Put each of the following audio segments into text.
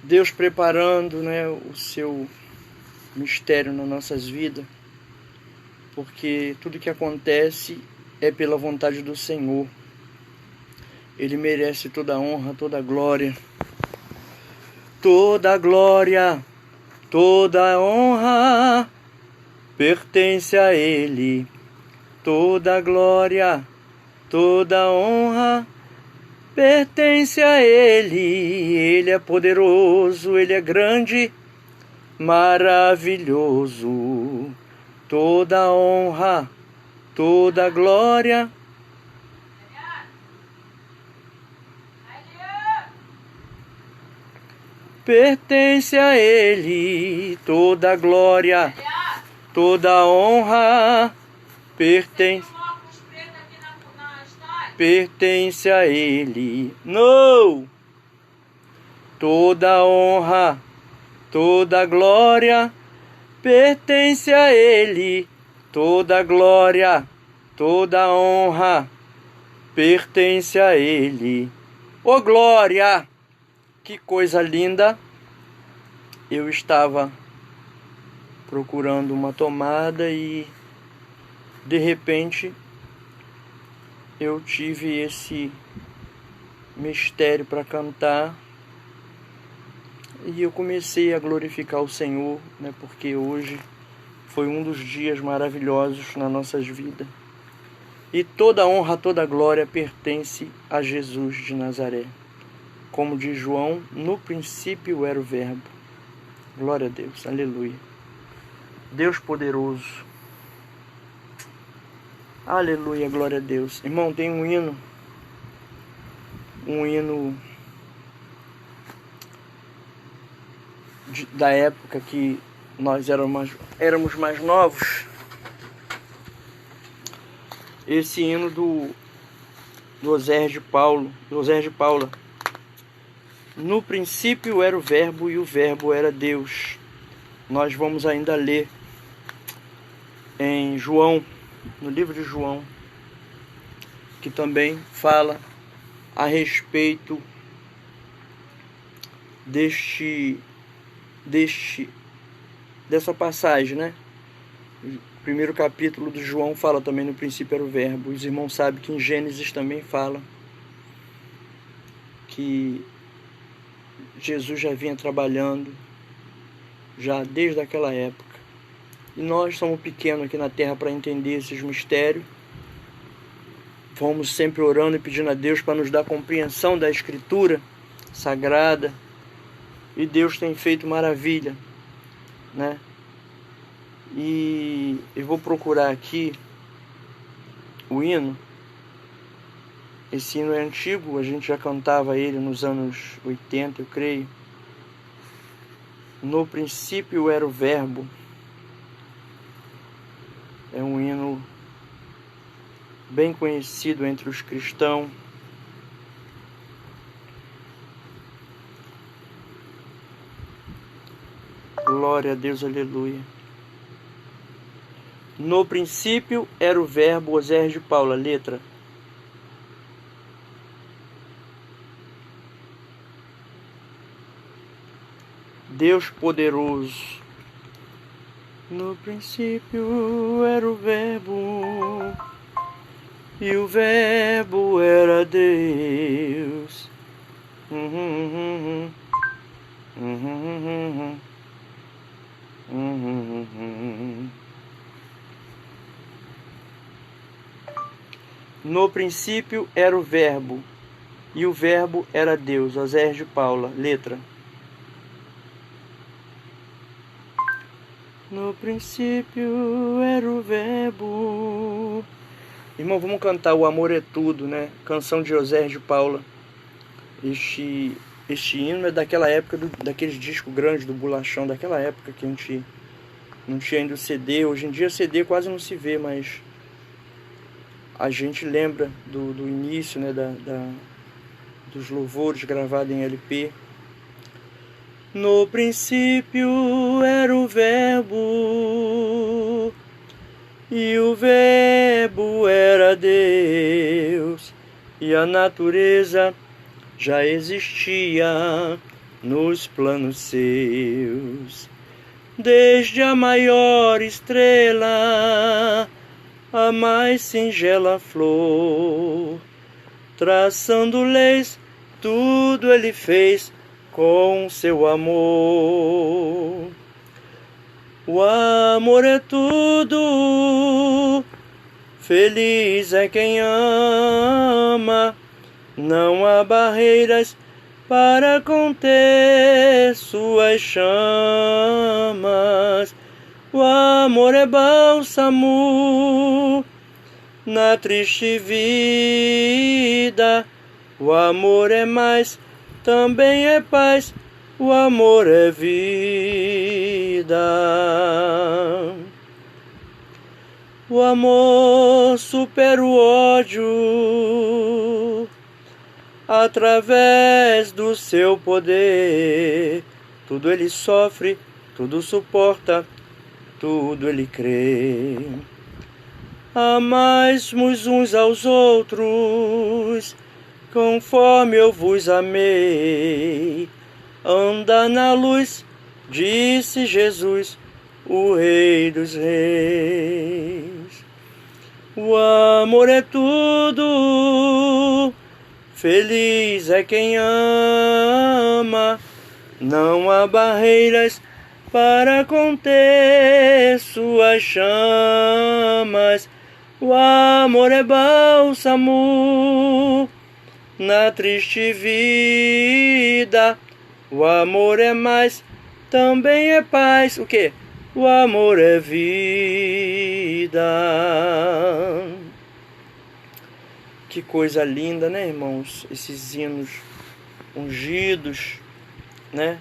Deus preparando, né, o seu mistério nas nossas vidas, porque tudo que acontece é pela vontade do Senhor. Ele merece toda a honra, toda a glória. Toda a glória, toda a honra pertence a Ele. Toda a glória, toda a honra pertence a Ele. Ele é poderoso, Ele é grande, maravilhoso. Toda a honra, toda a glória pertence a Ele. Toda a glória, toda a honra pertence a Ele. No! Toda a honra, toda a glória pertence a Ele. Toda a glória, toda a honra pertence a Ele. Ô glória! Que coisa linda! Eu estava procurando uma tomada e de repente eu tive esse mistério para cantar e eu comecei a glorificar o Senhor, né? Porque hoje foi um dos dias maravilhosos nas nossas vidas. E toda a honra, toda a glória pertence a Jesus de Nazaré. Como diz João, no princípio era o Verbo. Glória a Deus, aleluia. Deus poderoso. Aleluia, glória a Deus. Irmão, tem um hino da época que nós éramos mais novos. Esse hino do Oséias de Paula. No princípio era o Verbo e o Verbo era Deus. Nós vamos ainda ler em João, no livro de João, que também fala a respeito dessa passagem, né? O primeiro capítulo de João fala também no princípio era o Verbo. Os irmãos sabem que em Gênesis também fala que Jesus já vinha trabalhando já desde aquela época. E nós somos pequenos aqui na terra para entender esses mistérios. Vamos sempre orando e pedindo a Deus para nos dar compreensão da Escritura Sagrada. E Deus tem feito maravilha, né? E eu vou procurar aqui o hino. Esse hino é antigo, a gente já cantava ele nos anos 80, eu creio. No princípio era o Verbo. É um hino bem conhecido entre os cristãos. Glória a Deus, aleluia. No princípio era o Verbo, Oséias de Paula, letra. Deus poderoso. No princípio era o Verbo, e o Verbo era Deus. No princípio era o Verbo, e o Verbo era Deus. Oséias de Paula, letra. No princípio era o Verbo. Irmão, vamos cantar O Amor é Tudo, né? Canção de Oséias de Paula. Este hino é daquela época, daqueles discos grandes do Bolachão, daquela época que a gente não tinha ainda o CD. Hoje em dia CD quase não se vê, mas a gente lembra do início, né? Dos louvores gravados em LP. No princípio era o Verbo, e o Verbo era Deus, e a natureza já existia nos planos seus. Desde a maior estrela, a mais singela flor, traçando leis, tudo ele fez com seu amor. O amor é tudo, feliz é quem ama, não há barreiras para conter suas chamas. O amor é bálsamo na triste vida, o amor é mais, também é paz, o amor é vida. O amor supera o ódio através do seu poder. Tudo ele sofre, tudo suporta, tudo ele crê. Amai-vos uns aos outros, conforme eu vos amei. Anda na luz, disse Jesus, o Rei dos Reis. O amor é tudo, feliz é quem ama, não há barreiras para conter suas chamas. O amor é bálsamo na triste vida, o amor é mais, também é paz. O quê? O amor é vida. Que coisa linda, né, irmãos? Esses hinos ungidos, né?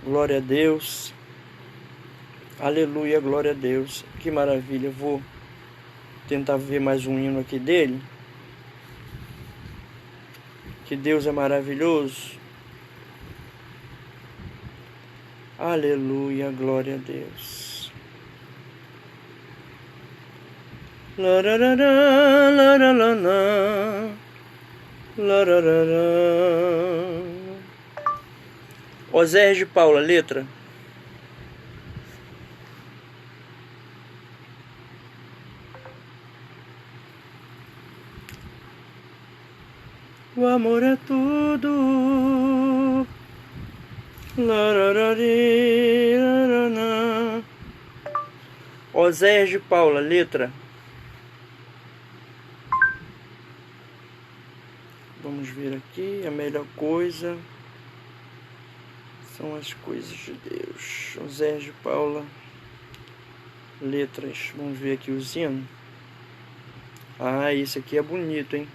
Glória a Deus. Aleluia, glória a Deus. Que maravilha. Vou tentar ver mais um hino aqui dele. Que Deus é maravilhoso. Aleluia, glória a Deus. Lararará, lararará, lararará. Oséias de Paula, letra. O amor é tudo. Larararararará. Oséias de Paula, letra. Vamos ver aqui, a melhor coisa são as coisas de Deus. Oséias de Paula, letras. Vamos ver aqui o hino. Ah, esse aqui é bonito, hein?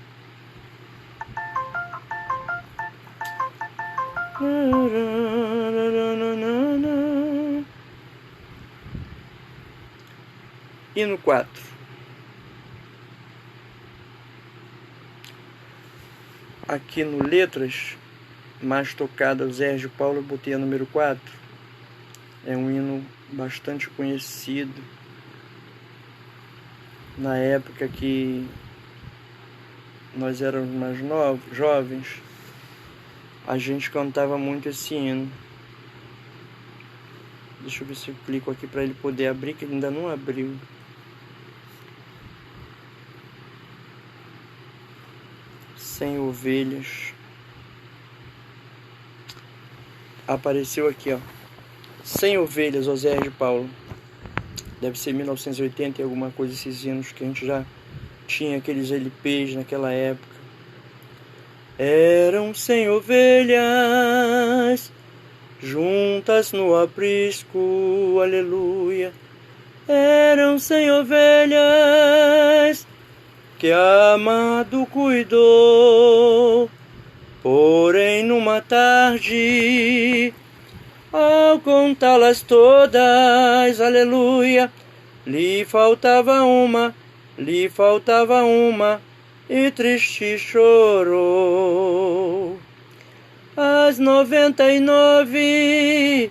Hino 4. Aqui no letras, mais tocada, Oséias de Paula, eu botei a número 4. É um hino bastante conhecido. Na época que nós éramos mais jovens, a gente cantava muito esse hino. Deixa eu ver se eu clico aqui para ele poder abrir, que ele ainda não abriu. Sem ovelhas. Apareceu aqui, ó. Sem ovelhas, Oséias de Paula. Deve ser 1980 e alguma coisa, esses hinos que a gente já tinha aqueles LPs naquela época. Eram 100 ovelhas juntas no aprisco, aleluia. Eram 100 ovelhas que amado cuidou. Porém, numa tarde, ao contá-las todas, aleluia, lhe faltava uma, e triste chorou. As 99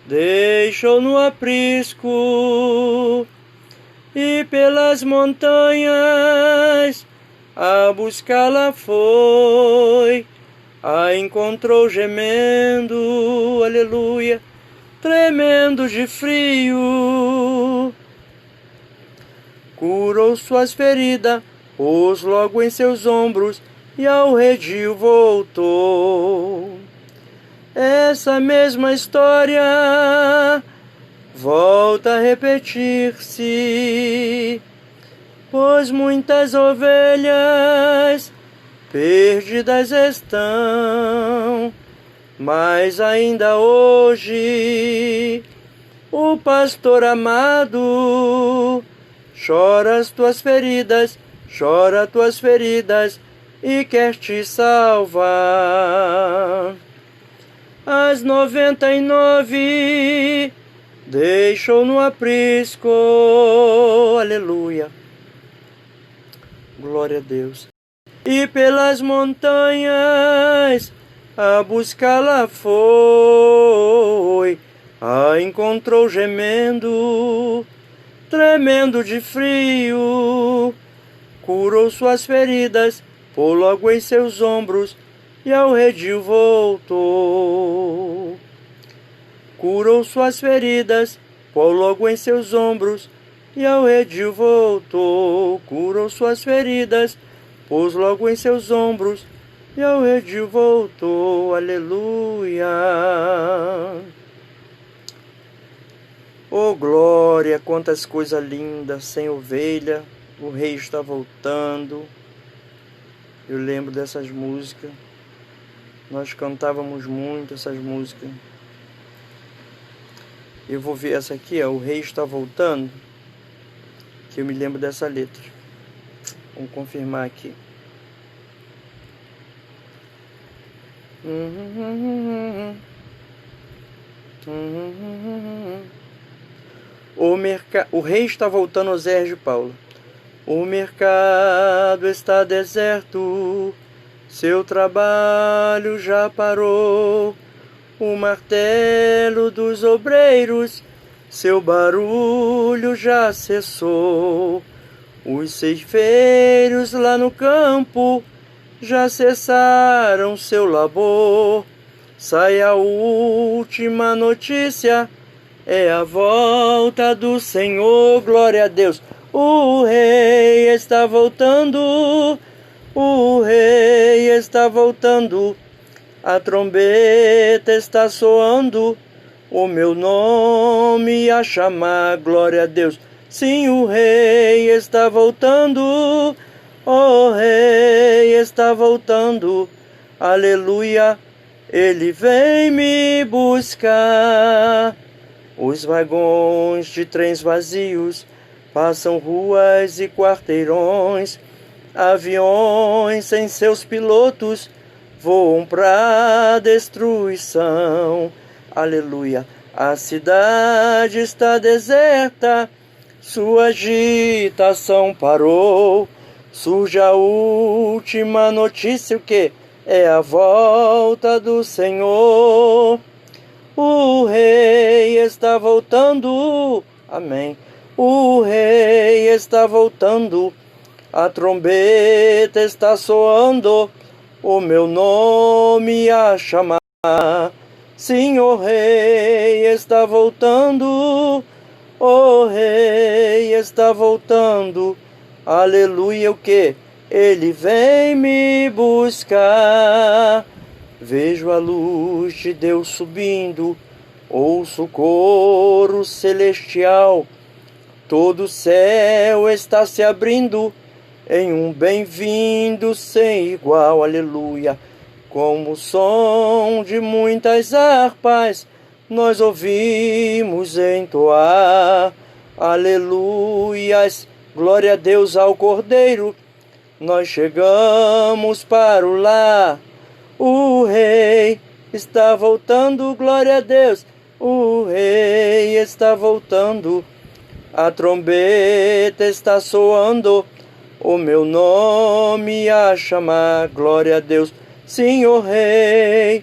deixou no aprisco e pelas montanhas a buscá-la foi. a encontrou gemendo, aleluia, tremendo de frio. Curou suas feridas, pôs logo em seus ombros, e ao redil voltou. Essa mesma história volta a repetir-se, pois muitas ovelhas perdidas estão, mas ainda hoje o pastor amado chora as tuas feridas, e quer te salvar. As 99 deixou no aprisco, aleluia, glória a Deus. E pelas montanhas a buscá-la foi, a encontrou gemendo, tremendo de frio. Curou suas feridas, pôs logo em seus ombros, e ao redil voltou. Curou suas feridas, pôs logo em seus ombros, e ao redil voltou. Curou suas feridas, pôs logo em seus ombros, e ao redil voltou. Aleluia. Oh glória, quantas coisas lindas, sem ovelha, o rei está voltando. Eu lembro dessas músicas, nós cantávamos muito essas músicas. Eu vou ver essa aqui, ó, o rei está voltando, que eu me lembro dessa letra. Vamos confirmar aqui. O rei está voltando, Oséias de Paula. O mercado está deserto, seu trabalho já parou. O martelo dos obreiros, seu barulho já cessou. Os ceifeiros lá no campo já cessaram seu labor. Sai a última notícia, é a volta do Senhor, glória a Deus. O rei está voltando, o rei está voltando, a trombeta está soando, o meu nome a chamar, glória a Deus. Sim, o rei está voltando, o rei está voltando, aleluia, ele vem me buscar. Os vagões de trens vazios passam ruas e quarteirões, aviões sem seus pilotos voam pra destruição. Aleluia, a cidade está deserta, sua agitação parou. Surge a última notícia, o que? É a volta do Senhor. O rei está voltando, amém. O rei está voltando, a trombeta está soando, o meu nome a chamar. Sim, o rei está voltando, o rei está voltando, aleluia, o que? Ele vem me buscar. Vejo a luz de Deus subindo, ouço o coro celestial. Todo o céu está se abrindo em um bem-vindo sem igual, aleluia. Como o som de muitas harpas, nós ouvimos entoar, aleluias, glória a Deus ao Cordeiro. Nós chegamos para o lar, o rei está voltando, glória a Deus, o rei está voltando. A trombeta está soando, o meu nome a chamar, glória a Deus. Sim, o rei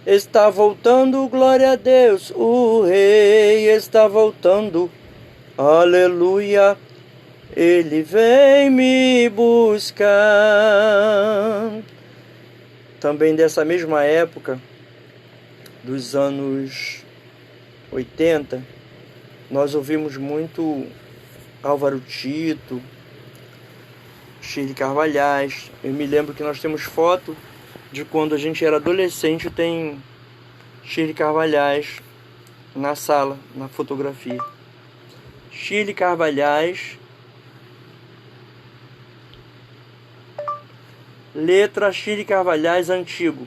está voltando, glória a Deus. O rei está voltando, aleluia. Ele vem me buscar. também dessa mesma época, dos anos 80, nós ouvimos muito Álvaro Tito, Shirley Carvalhais. Eu me lembro que nós temos foto de quando a gente era adolescente, tem Shirley Carvalhais na sala, na fotografia. Shirley Carvalhais, letra Shirley Carvalhais antigo.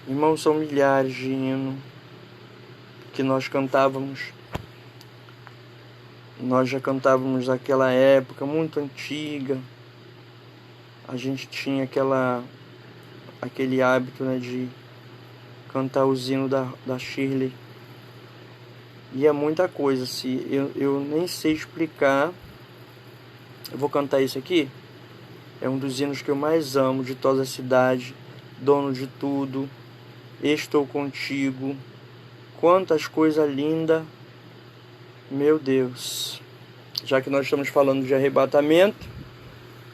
Irmãos, são milhares de hinos que nós cantávamos. Nós já cantávamos naquela época muito antiga. A gente tinha aquele hábito, né, de cantar os hinos da Shirley. E é muita coisa. Eu nem sei explicar. Eu vou cantar isso aqui. É um dos hinos que eu mais amo, de toda a cidade. Dono de tudo. Estou contigo. Quantas coisas lindas. Meu Deus. Já que nós estamos falando de arrebatamento,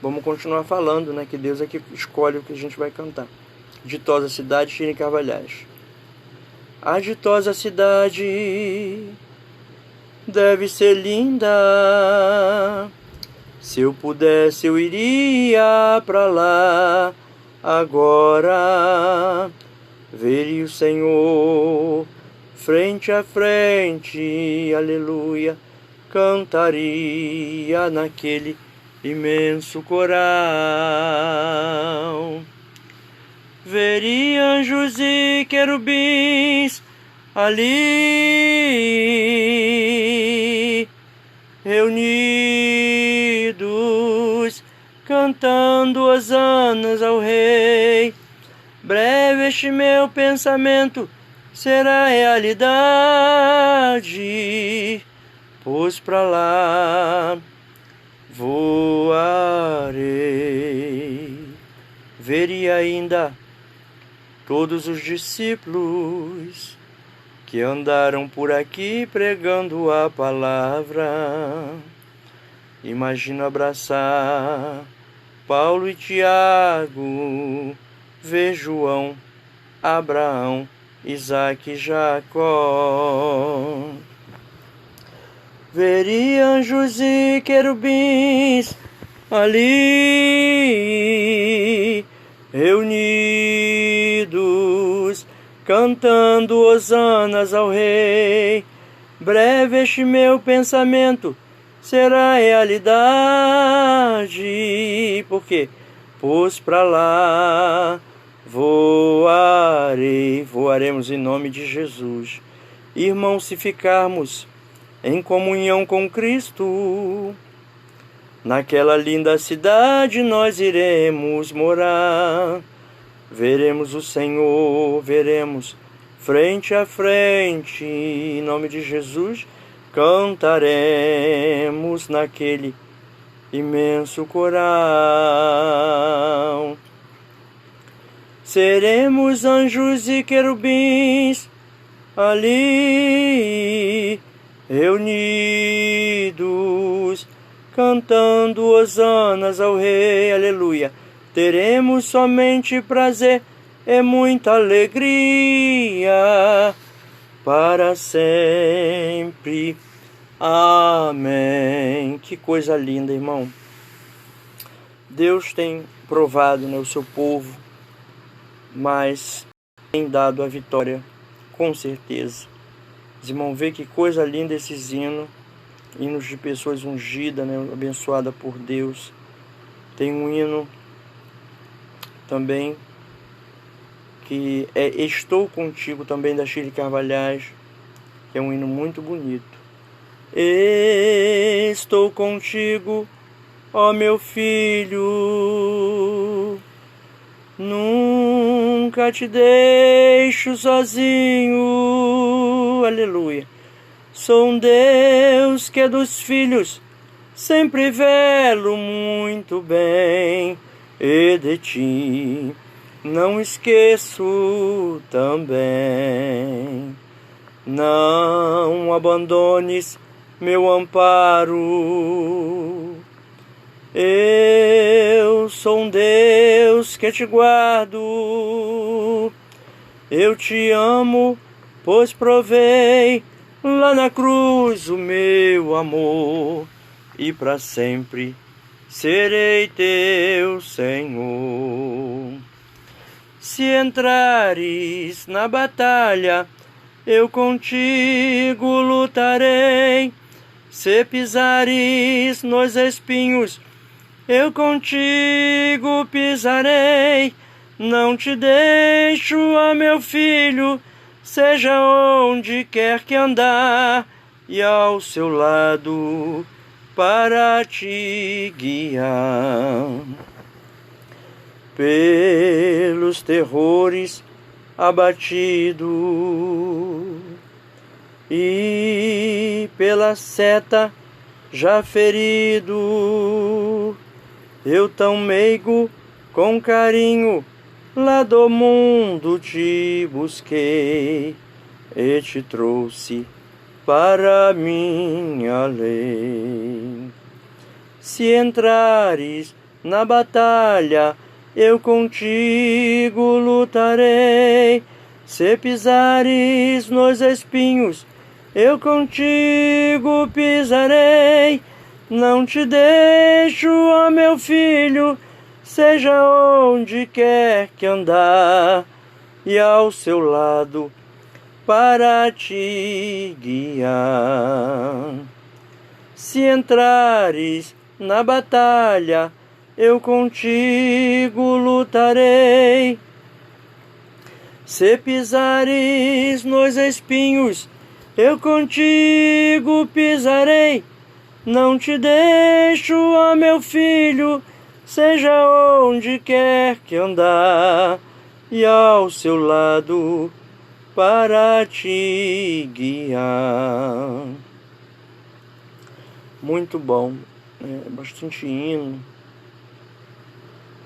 vamos continuar falando, né? Que Deus é que escolhe o que a gente vai cantar. Ditosa cidade, Shirley Carvalhais. A ditosa cidade deve ser linda. Se eu pudesse, eu iria pra lá agora. Veria o Senhor frente a frente, aleluia, cantaria naquele imenso coral. Veria anjos e querubins ali reunidos, cantando hosanas ao Rei. Breve este meu pensamento será realidade, pois pra lá voarei. Veria ainda todos os discípulos que andaram por aqui pregando a palavra. Imagino abraçar Paulo e Tiago, ver João, Abraão, Isaac e Jacó. Veria anjos e querubins ali reunidos, cantando hosanas ao Rei. Breve este meu pensamento será realidade, porque pois pra lá voaremos em nome de Jesus. Irmãos, se ficarmos em comunhão com Cristo, naquela linda cidade nós iremos morar. Veremos o Senhor, veremos frente a frente, em nome de Jesus, cantaremos naquele imenso coral. Seremos anjos e querubins ali reunidos, cantando hosanas ao Rei, aleluia. Teremos somente prazer e muita alegria para sempre. Amém. Que coisa linda, irmão. Deus tem provado, né, o seu povo, mas tem dado a vitória, com certeza. Os irmãos, vê que coisa linda esses hinos de pessoas ungidas, né, abençoadas por Deus. Tem um hino também que é Estou Contigo, também da Shirley Carvalhais, que é um hino muito bonito. Estou contigo, ó meu filho, nunca te deixo sozinho, aleluia. Sou um Deus que é dos filhos, sempre velo muito bem, e de ti não esqueço também. Não abandones meu amparo. Eu sou um Deus que te guardo. Eu te amo, pois provei lá na cruz o meu amor, e para sempre serei teu Senhor. Se entrares na batalha, eu contigo lutarei. Se pisares nos espinhos, eu contigo pisarei. Não te deixo, ó meu filho, seja onde quer que andar, e ao seu lado para te guiar. Pelos terrores abatido e pela seta já ferido, eu tão meigo com carinho lá do mundo te busquei e te trouxe para minha lei. Se entrares na batalha, eu contigo lutarei. Se pisares nos espinhos, eu contigo pisarei. Não te deixo, ó meu filho, seja onde quer que andar, e ao seu lado para te guiar. Se entrares na batalha, eu contigo lutarei. Se pisares nos espinhos, eu contigo pisarei. Não te deixo, ó meu filho, seja onde quer que andar, e ao seu lado para te guiar. Muito bom, bastante hino,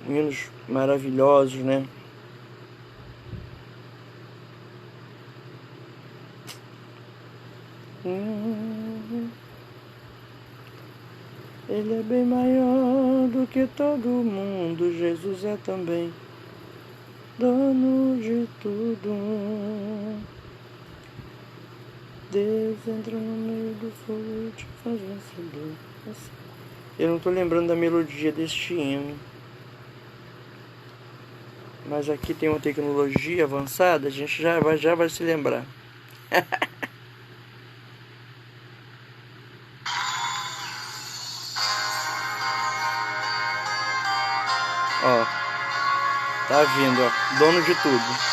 hinos maravilhosos, né? Ele é bem maior do que todo mundo, Jesus é também dono de tudo. Deus entra no meio do fogo e te faz vencedor. Eu não estou lembrando da melodia deste hino, mas aqui tem uma tecnologia avançada, a gente já vai se lembrar. Ó, tá vindo, ó, dono de tudo.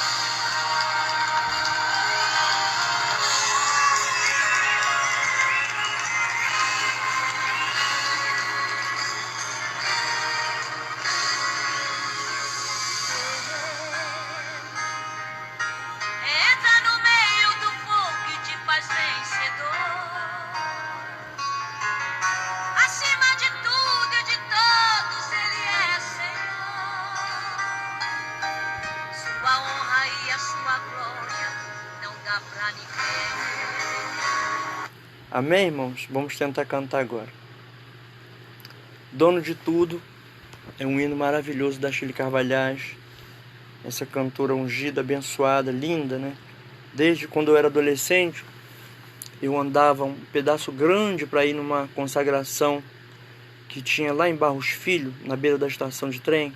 Amém, irmãos? Vamos tentar cantar agora. Dono de Tudo é um hino maravilhoso da Chile Carvalhais. Essa cantora ungida, abençoada, linda, né? Desde quando eu era adolescente, eu andava um pedaço grande para ir numa consagração que tinha lá em Barros Filho, na beira da estação de trem.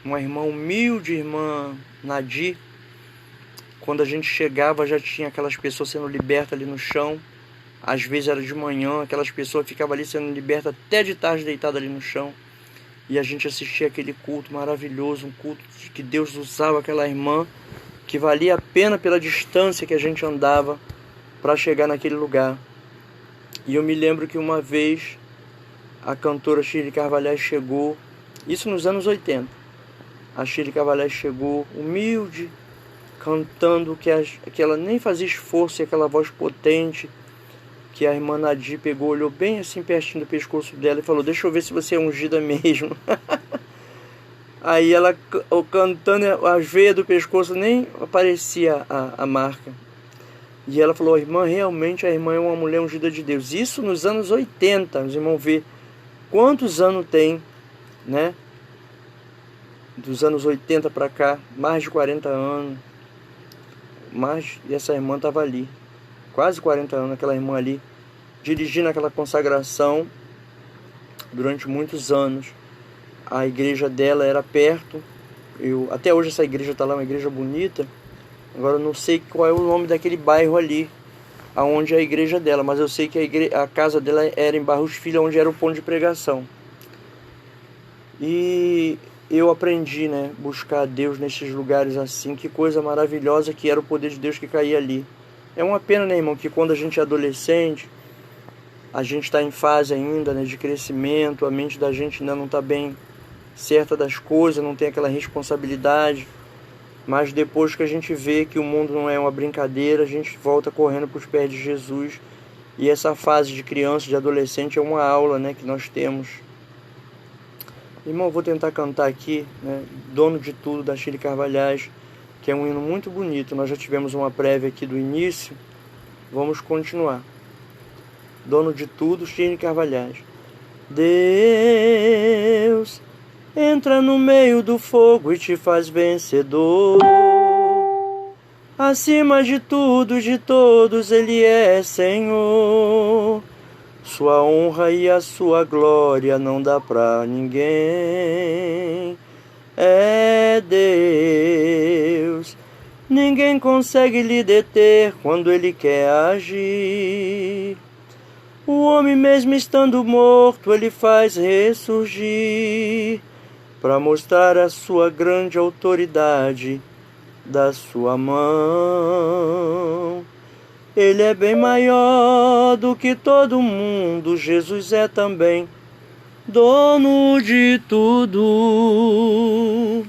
Uma irmã humilde, irmã Nadir. Quando a gente chegava, já tinha aquelas pessoas sendo libertas ali no chão. Às vezes era de manhã, aquelas pessoas ficavam ali sendo libertas até de tarde, deitadas ali no chão. E a gente assistia aquele culto maravilhoso, um culto que Deus usava aquela irmã, que valia a pena pela distância que a gente andava para chegar naquele lugar. E eu me lembro que uma vez a cantora Chile Carvalhais chegou, isso nos anos 80. A Chile Carvalhais chegou humilde, cantando que ela nem fazia esforço, e aquela voz potente, que a irmã Nadir pegou, olhou bem assim pertinho do pescoço dela e falou: deixa eu ver se você é ungida mesmo. Aí ela cantando, as veias do pescoço nem aparecia a marca. E ela falou: irmã, realmente a irmã é uma mulher ungida de Deus. Isso nos anos 80, os irmãos vê quantos anos tem, né? Dos anos 80 para cá, mais de 40 anos. E essa irmã estava ali, quase 40 anos, aquela irmã ali, dirigindo aquela consagração durante muitos anos. A igreja dela era perto. Até hoje essa igreja está lá, uma igreja bonita. Agora eu não sei qual é o nome daquele bairro ali, aonde é a igreja dela, mas eu sei que a casa dela era em Barros Filho, onde era o ponto de pregação. E eu aprendi, né, buscar Deus nesses lugares assim. Que coisa maravilhosa que era o poder de Deus que caía ali. É uma pena, né, irmão, que quando a gente é adolescente, a gente está em fase ainda, né, de crescimento, a mente da gente ainda não está bem certa das coisas, não tem aquela responsabilidade. Mas depois que a gente vê que o mundo não é uma brincadeira, a gente volta correndo para os pés de Jesus. E essa fase de criança, de adolescente, é uma aula, né, que nós temos. Irmão, eu vou tentar cantar aqui, né, Dono de Tudo, da Chile Carvalhais, que é um hino muito bonito. Nós já tivemos uma prévia aqui do início. Vamos continuar. Dono de Tudo, Chile Carvalhais. Deus entra no meio do fogo e te faz vencedor. Acima de tudo, de todos, Ele é Senhor. Sua honra e a sua glória não dá pra ninguém. É Deus. Ninguém consegue lhe deter quando Ele quer agir. O homem mesmo estando morto, Ele faz ressurgir, para mostrar a sua grande autoridade da sua mão. Ele é bem maior do que todo mundo, Jesus é também dono de tudo.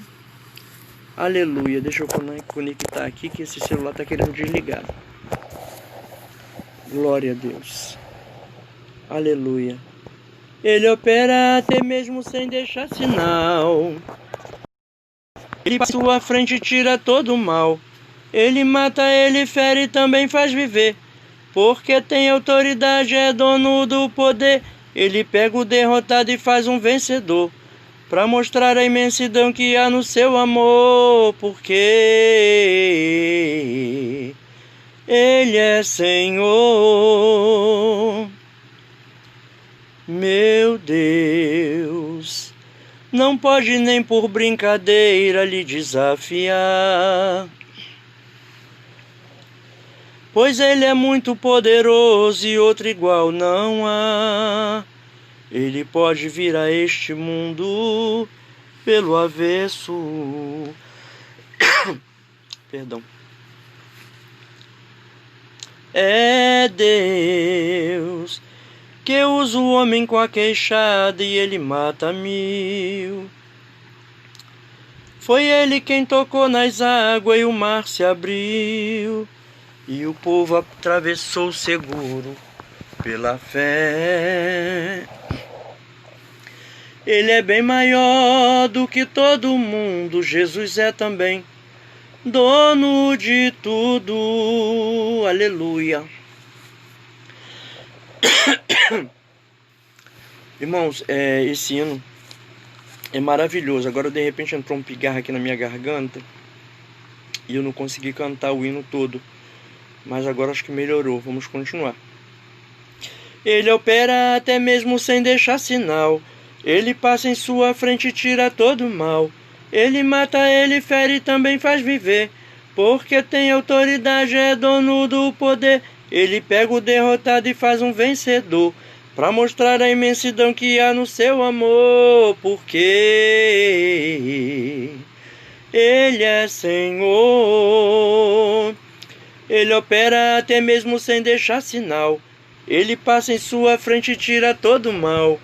Aleluia. Deixa eu conectar aqui que esse celular está querendo desligar. Glória a Deus. Aleluia. Ele opera até mesmo sem deixar sinal. Ele passa à sua frente e tira todo o mal. Ele mata, ele fere e também faz viver. Porque tem autoridade, é dono do poder. Ele pega o derrotado e faz um vencedor, para mostrar a imensidão que há no seu amor. Porque Ele é Senhor. Meu Deus, não pode nem por brincadeira lhe desafiar, pois Ele é muito poderoso e outro igual não há. Ele pode vir a este mundo pelo avesso. Perdão. É Deus que usa o homem com a queixada e ele mata 1000. Foi Ele quem tocou nas águas e o mar se abriu, e o povo atravessou seguro pela fé. Ele é bem maior do que todo mundo, Jesus é também dono de tudo. Aleluia. Irmãos, esse hino é maravilhoso. Agora de repente entrou um pigarro aqui na minha garganta e eu não consegui cantar o hino todo, mas agora acho que melhorou. Vamos continuar. Ele opera até mesmo sem deixar sinal. Ele passa em sua frente e tira todo o mal. Ele mata, ele fere e também faz viver, porque tem autoridade, é dono do poder. Ele pega o derrotado e faz um vencedor, para mostrar a imensidão que há no seu amor. Porque Ele é Senhor. Ele opera até mesmo sem deixar sinal. Ele passa em sua frente e tira todo o mal.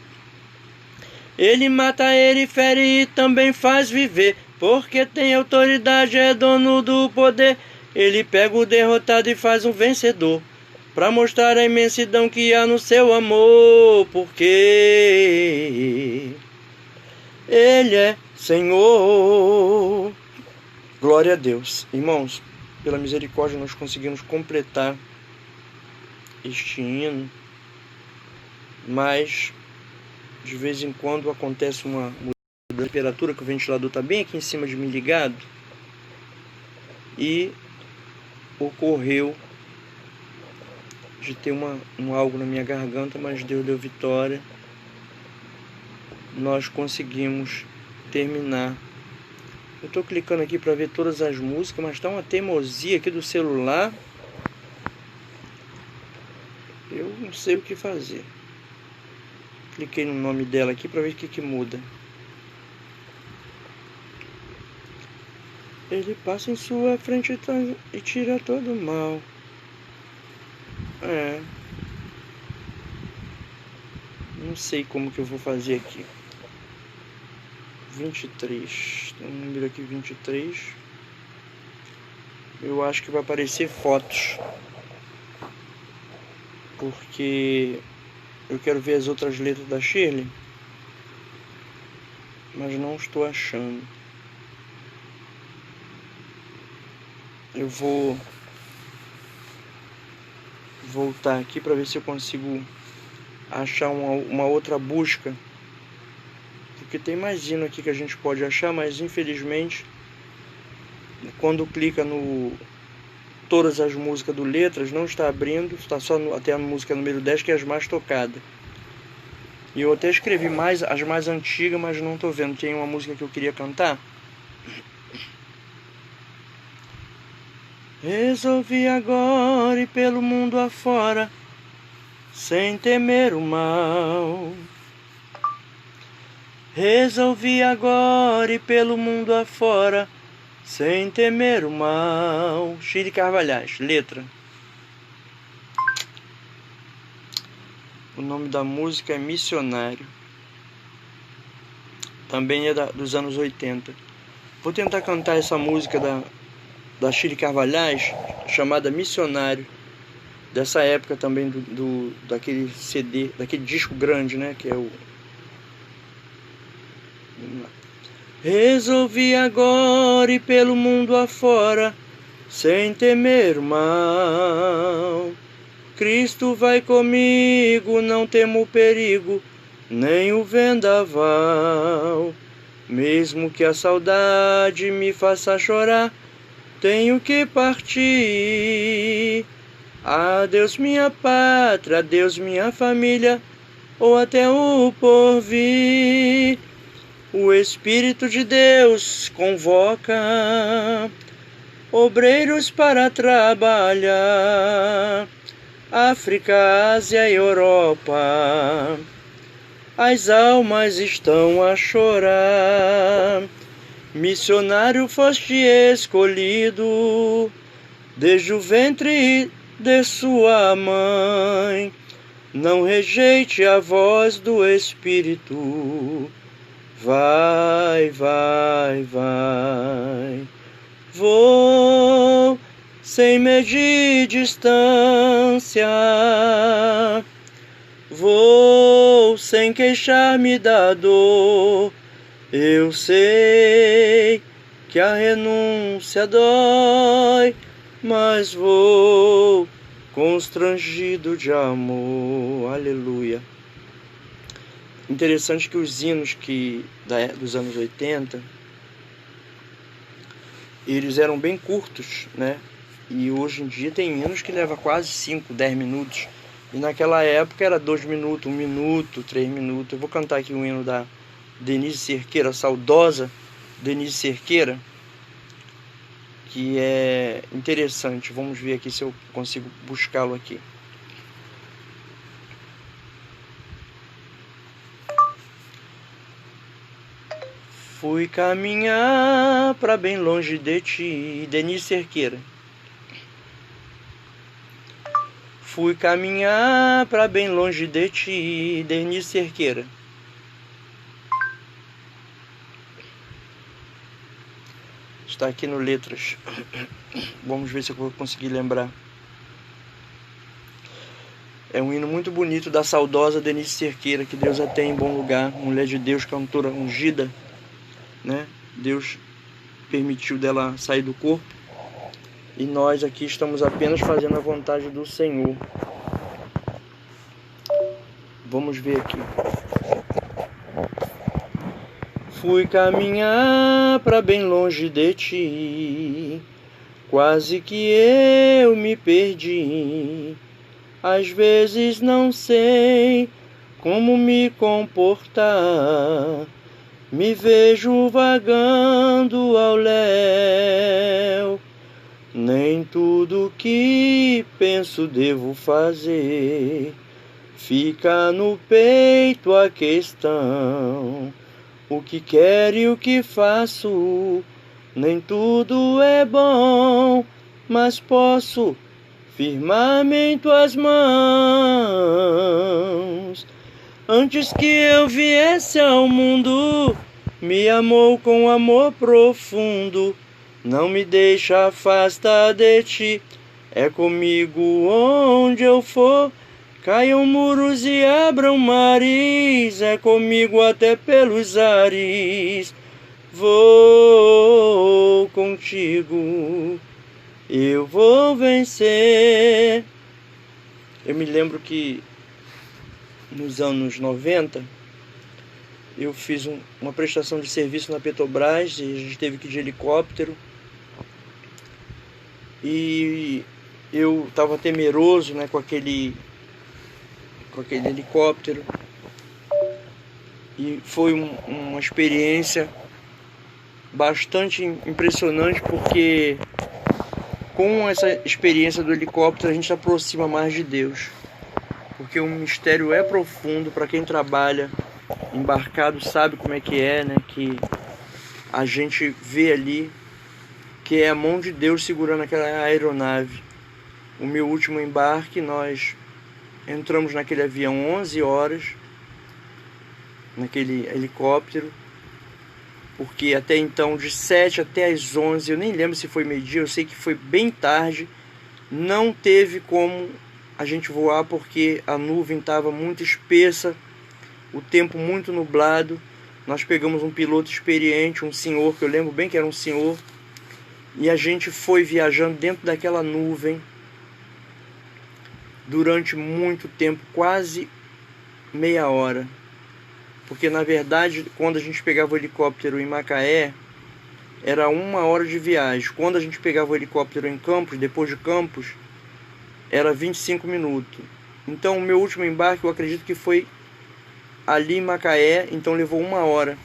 Ele mata, ele fere e também faz viver, porque tem autoridade, é dono do poder. Ele pega o derrotado e faz um vencedor, para mostrar a imensidão que há no seu amor. Porque Ele é Senhor. Glória a Deus. Irmãos, pela misericórdia, nós conseguimos completar este hino, mas de vez em quando acontece uma mudança de temperatura, que o ventilador está bem aqui em cima de mim ligado, e ocorreu de ter algo na minha garganta, mas Deus deu vitória. Nós conseguimos terminar. Eu estou clicando aqui para ver todas as músicas, mas está uma teimosia aqui do celular. Eu não sei o que fazer. Cliquei no nome dela aqui para ver o que muda. Ele passa em sua frente e tira todo o mal. Não sei como que eu vou fazer aqui. 23. Tem um número aqui, 23. Eu acho que vai aparecer fotos, porque eu quero ver as outras letras da Shirley, mas não estou achando. Eu vou voltar aqui para ver se eu consigo achar uma outra busca, porque tem mais hino aqui que a gente pode achar, mas infelizmente quando clica no todas as músicas do Letras não está abrindo, está só até a música número 10, que é as mais tocadas. E eu até escrevi as mais antigas, mas não estou vendo. Tem uma música que eu queria cantar. Resolvi agora ir pelo mundo afora, sem temer o mal. Resolvi agora ir pelo mundo afora, sem temer o mal. Shirley Carvalhais, letra. O nome da música é Missionário. Também é dos anos 80. Vou tentar cantar essa música da Shirley Carvalhais, chamada Missionário. Dessa época também daquele CD, daquele disco grande, né? Que é o... Resolvi agora ir pelo mundo afora, sem temer o mal. Cristo vai comigo, não temo o perigo, nem o vendaval. Mesmo que a saudade me faça chorar, tenho que partir. Adeus minha pátria, adeus minha família, ou até o porvir. O Espírito de Deus convoca obreiros para trabalhar. África, Ásia e Europa, as almas estão a chorar. Missionário foste escolhido desde o ventre de sua mãe. Não rejeite a voz do Espírito. Vai, vai, vai. Vou sem medir distância. Vou sem queixar-me da dor. Eu sei que a renúncia dói, mas vou constrangido de amor. Aleluia. Interessante que os hinos dos anos 80, eles eram bem curtos, né? E hoje em dia tem hinos que levam quase 5, 10 minutos. E naquela época era 2 minutos, 1 minuto, 3 minutos. Eu vou cantar aqui um hino da Denise Cerqueira, saudosa Denise Cerqueira, que é interessante. Vamos ver aqui se eu consigo buscá-lo aqui. Fui caminhar pra bem longe de ti, Denise Cerqueira. Fui caminhar pra bem longe de ti, Denise Cerqueira. Está aqui no Letras. Vamos ver se eu vou conseguir lembrar. É um hino muito bonito da saudosa Denise Cerqueira, que Deus a tem em bom lugar. Mulher de Deus, cantora ungida, né? Deus permitiu dela sair do corpo e nós aqui estamos apenas fazendo a vontade do Senhor. Vamos ver aqui. Fui caminhar para bem longe de ti, quase que eu me perdi. Às vezes não sei como me comportar, me vejo vagando ao léu. Nem tudo que penso devo fazer, fica no peito a questão. O que quero e o que faço, nem tudo é bom, mas posso firmar-me em tuas mãos. Antes que eu viesse ao mundo, me amou com amor profundo. Não me deixa afastar de ti, é comigo onde eu for. Caiam muros e abram mares, é comigo até pelos ares. Vou contigo, eu vou vencer. Eu me lembro que nos anos 90, eu fiz uma prestação de serviço na Petrobras e a gente teve que ir de helicóptero. E eu estava temeroso, né, com aquele helicóptero. E foi uma experiência bastante impressionante, porque com essa experiência do helicóptero a gente se aproxima mais de Deus. Porque o mistério é profundo. Para quem trabalha embarcado sabe como é que é, né? Que a gente vê ali que é a mão de Deus segurando aquela aeronave. O meu último embarque, nós entramos naquele avião 11 horas, naquele helicóptero, porque até então, de 7 até as 11, eu nem lembro se foi meio-dia, eu sei que foi bem tarde, não teve como a gente voar, porque a nuvem estava muito espessa, o tempo muito nublado. Nós pegamos um piloto experiente, um senhor, que eu lembro bem que era um senhor, e a gente foi viajando dentro daquela nuvem durante muito tempo, quase meia hora. Porque na verdade, quando a gente pegava o helicóptero em Macaé, era 1 hora de viagem. Quando a gente pegava o helicóptero em Campos, depois de Campos, era 25 minutos. Então o meu último embarque, eu acredito que foi ali em Macaé, então levou 1 hora.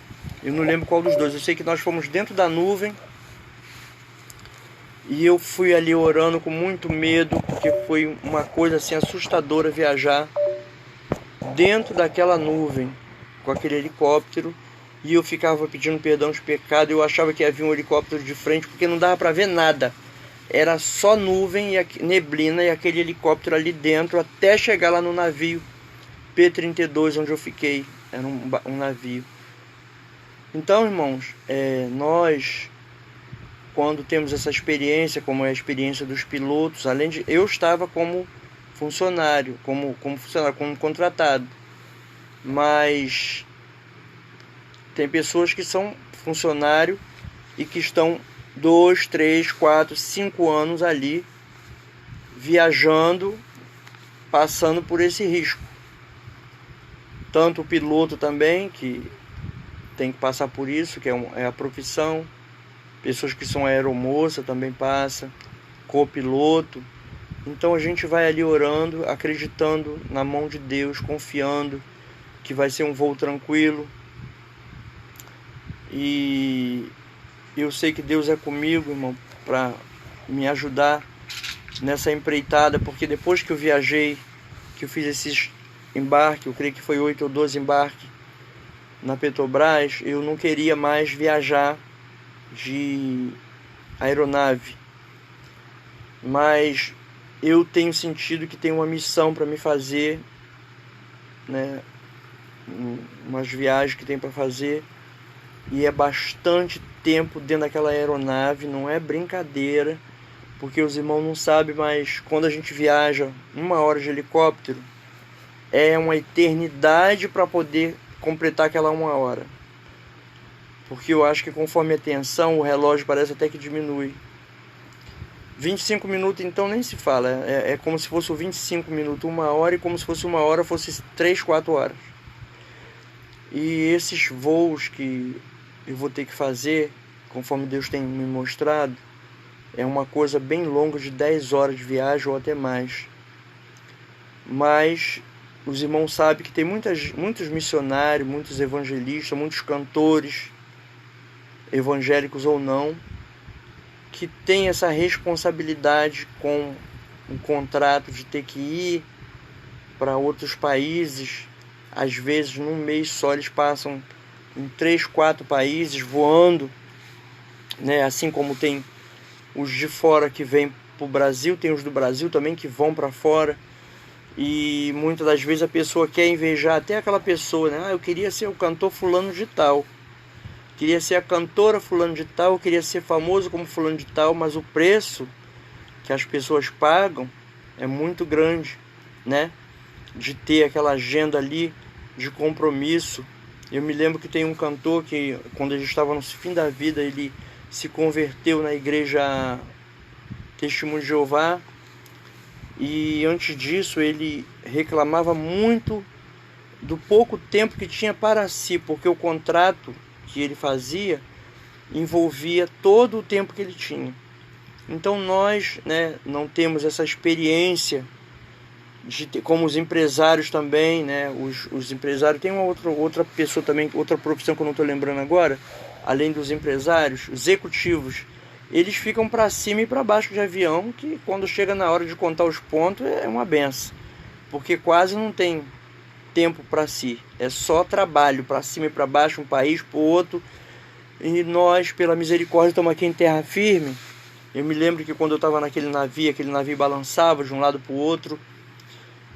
Eu não lembro qual dos dois. Eu sei que nós fomos dentro da nuvem e eu fui ali orando com muito medo, porque foi uma coisa assim assustadora viajar dentro daquela nuvem com aquele helicóptero. E eu ficava pedindo perdão de pecado. Eu achava que havia um helicóptero de frente, porque não dava para ver nada. Era só nuvem e neblina e aquele helicóptero ali dentro, até chegar lá no navio P-32, onde eu fiquei. Era um navio. Então, irmãos, nós, quando temos essa experiência, como é a experiência dos pilotos, além de eu estava como funcionário, como contratado, mas tem pessoas que são funcionário e que estão 2, 3, 4, 5 anos ali viajando, passando por esse risco. Tanto o piloto também, que tem que passar por isso, que é a profissão. Pessoas que são aeromoça também passa, copiloto. Então a gente vai ali orando, acreditando na mão de Deus, confiando que vai ser um voo tranquilo. E eu sei que Deus é comigo, irmão, para me ajudar nessa empreitada, porque depois que eu viajei, que eu fiz esses embarques, eu creio que foi 8 ou 12 embarques na Petrobras, eu não queria mais viajar de aeronave, mas eu tenho sentido que tem uma missão para me fazer, né? Umas viagens que tem para fazer, e é bastante tempo dentro daquela aeronave, não é brincadeira, porque os irmãos não sabem, mas quando a gente viaja 1 hora de helicóptero, é uma eternidade para poder completar aquela 1 hora. Porque eu acho que conforme a tensão, o relógio parece até que diminui. 25 minutos então nem se fala, é como se fosse 25 minutos, 1 hora, e como se fosse 1 hora fosse 3, 4 horas. E esses voos que eu vou ter que fazer, conforme Deus tem me mostrado, é uma coisa bem longa, de 10 horas de viagem ou até mais. Mas os irmãos sabem que tem muitos missionários, muitos evangelistas, muitos cantores, evangélicos ou não, que tem essa responsabilidade com um contrato de ter que ir para outros países. Às vezes, num mês só, eles passam em 3, 4 países voando, né? Assim como tem os de fora que vêm para o Brasil, tem os do Brasil também que vão para fora. E muitas das vezes a pessoa quer invejar até aquela pessoa, né? Eu queria ser o cantor fulano de tal, queria ser a cantora fulano de tal, queria ser famoso como fulano de tal, mas o preço que as pessoas pagam é muito grande, né? De ter aquela agenda ali de compromisso. Eu me lembro que tem um cantor que, quando ele estava no fim da vida, ele se converteu na igreja Testemunho de Jeová, e antes disso ele reclamava muito do pouco tempo que tinha para si, porque o contrato que ele fazia envolvia todo o tempo que ele tinha. Então nós, né, não temos essa experiência de ter, como os empresários também, né? Os empresários, tem uma outra pessoa também, outra profissão que eu não estou lembrando agora, além dos empresários, os executivos, eles ficam para cima e para baixo de avião, que quando chega na hora de contar os pontos é uma benção, porque quase não tem tempo para si, é só trabalho para cima e para baixo, um país para o outro. E nós, pela misericórdia, estamos aqui em terra firme. Eu me lembro que quando eu estava naquele navio balançava de um lado para o outro,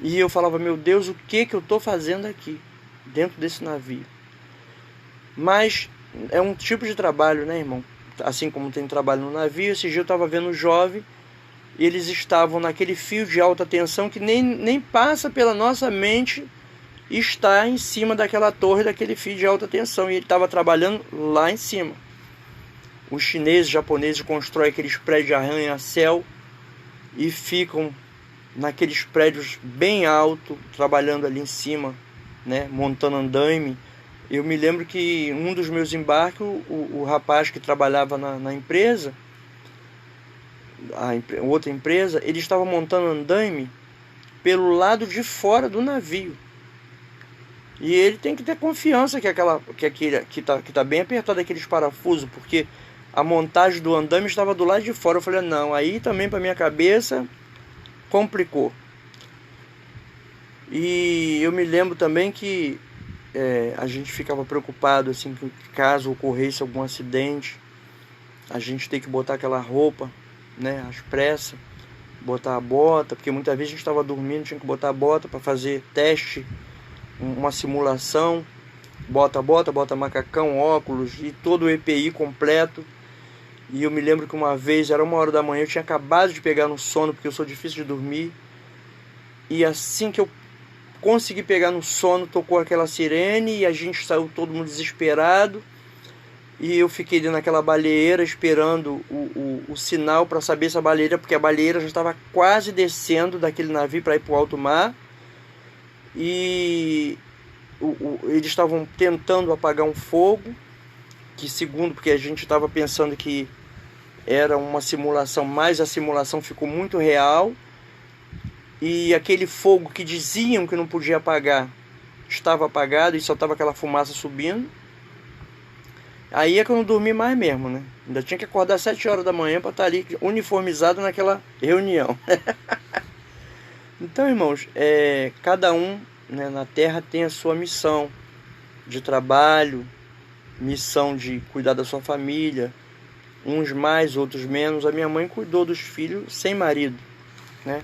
e eu falava, meu Deus, o que eu estou fazendo aqui dentro desse navio? Mas é um tipo de trabalho, né, irmão? Assim como tem trabalho no navio. Esse dia eu estava vendo um jovem, e eles estavam naquele fio de alta tensão que nem passa pela nossa mente estar em cima daquela torre, daquele fio de alta tensão, e ele estava trabalhando lá em cima. Os chineses, japoneses constroem aqueles prédios de arranha-céu e ficam naqueles prédios bem altos, trabalhando ali em cima, né, montando andaime. Eu me lembro que um dos meus embarques, o rapaz que trabalhava na empresa, outra empresa, ele estava montando andaime pelo lado de fora do navio. E ele tem que ter confiança que tá bem apertado aqueles parafusos, porque a montagem do andaime estava do lado de fora. Eu falei, não, aí também para minha cabeça complicou. E eu me lembro também que a gente ficava preocupado assim, que caso ocorresse algum acidente, a gente tem que botar aquela roupa, né, às pressas, botar a bota, porque muitas vezes a gente estava dormindo, tinha que botar a bota para fazer teste, uma simulação, bota macacão, óculos e todo o EPI completo. E eu me lembro que uma vez, era 1 hora da manhã, eu tinha acabado de pegar no sono, porque eu sou difícil de dormir, e assim que eu consegui pegar no sono, tocou aquela sirene, e a gente saiu todo mundo desesperado, e eu fiquei ali naquela baleeira esperando o sinal para saber se a baleeira, porque a baleeira já estava quase descendo daquele navio para ir para o alto mar, e eles estavam tentando apagar um fogo, que segundo, porque a gente estava pensando que era uma simulação, mas a simulação ficou muito real, e aquele fogo que diziam que não podia apagar, estava apagado e só estava aquela fumaça subindo. Aí é que eu não dormi mais mesmo, né? Ainda tinha que acordar às 7 horas da manhã para estar ali uniformizado naquela reunião. Então, irmãos, cada um, né, na Terra tem a sua missão de trabalho, missão de cuidar da sua família, uns mais, outros menos. A minha mãe cuidou dos filhos sem marido, né?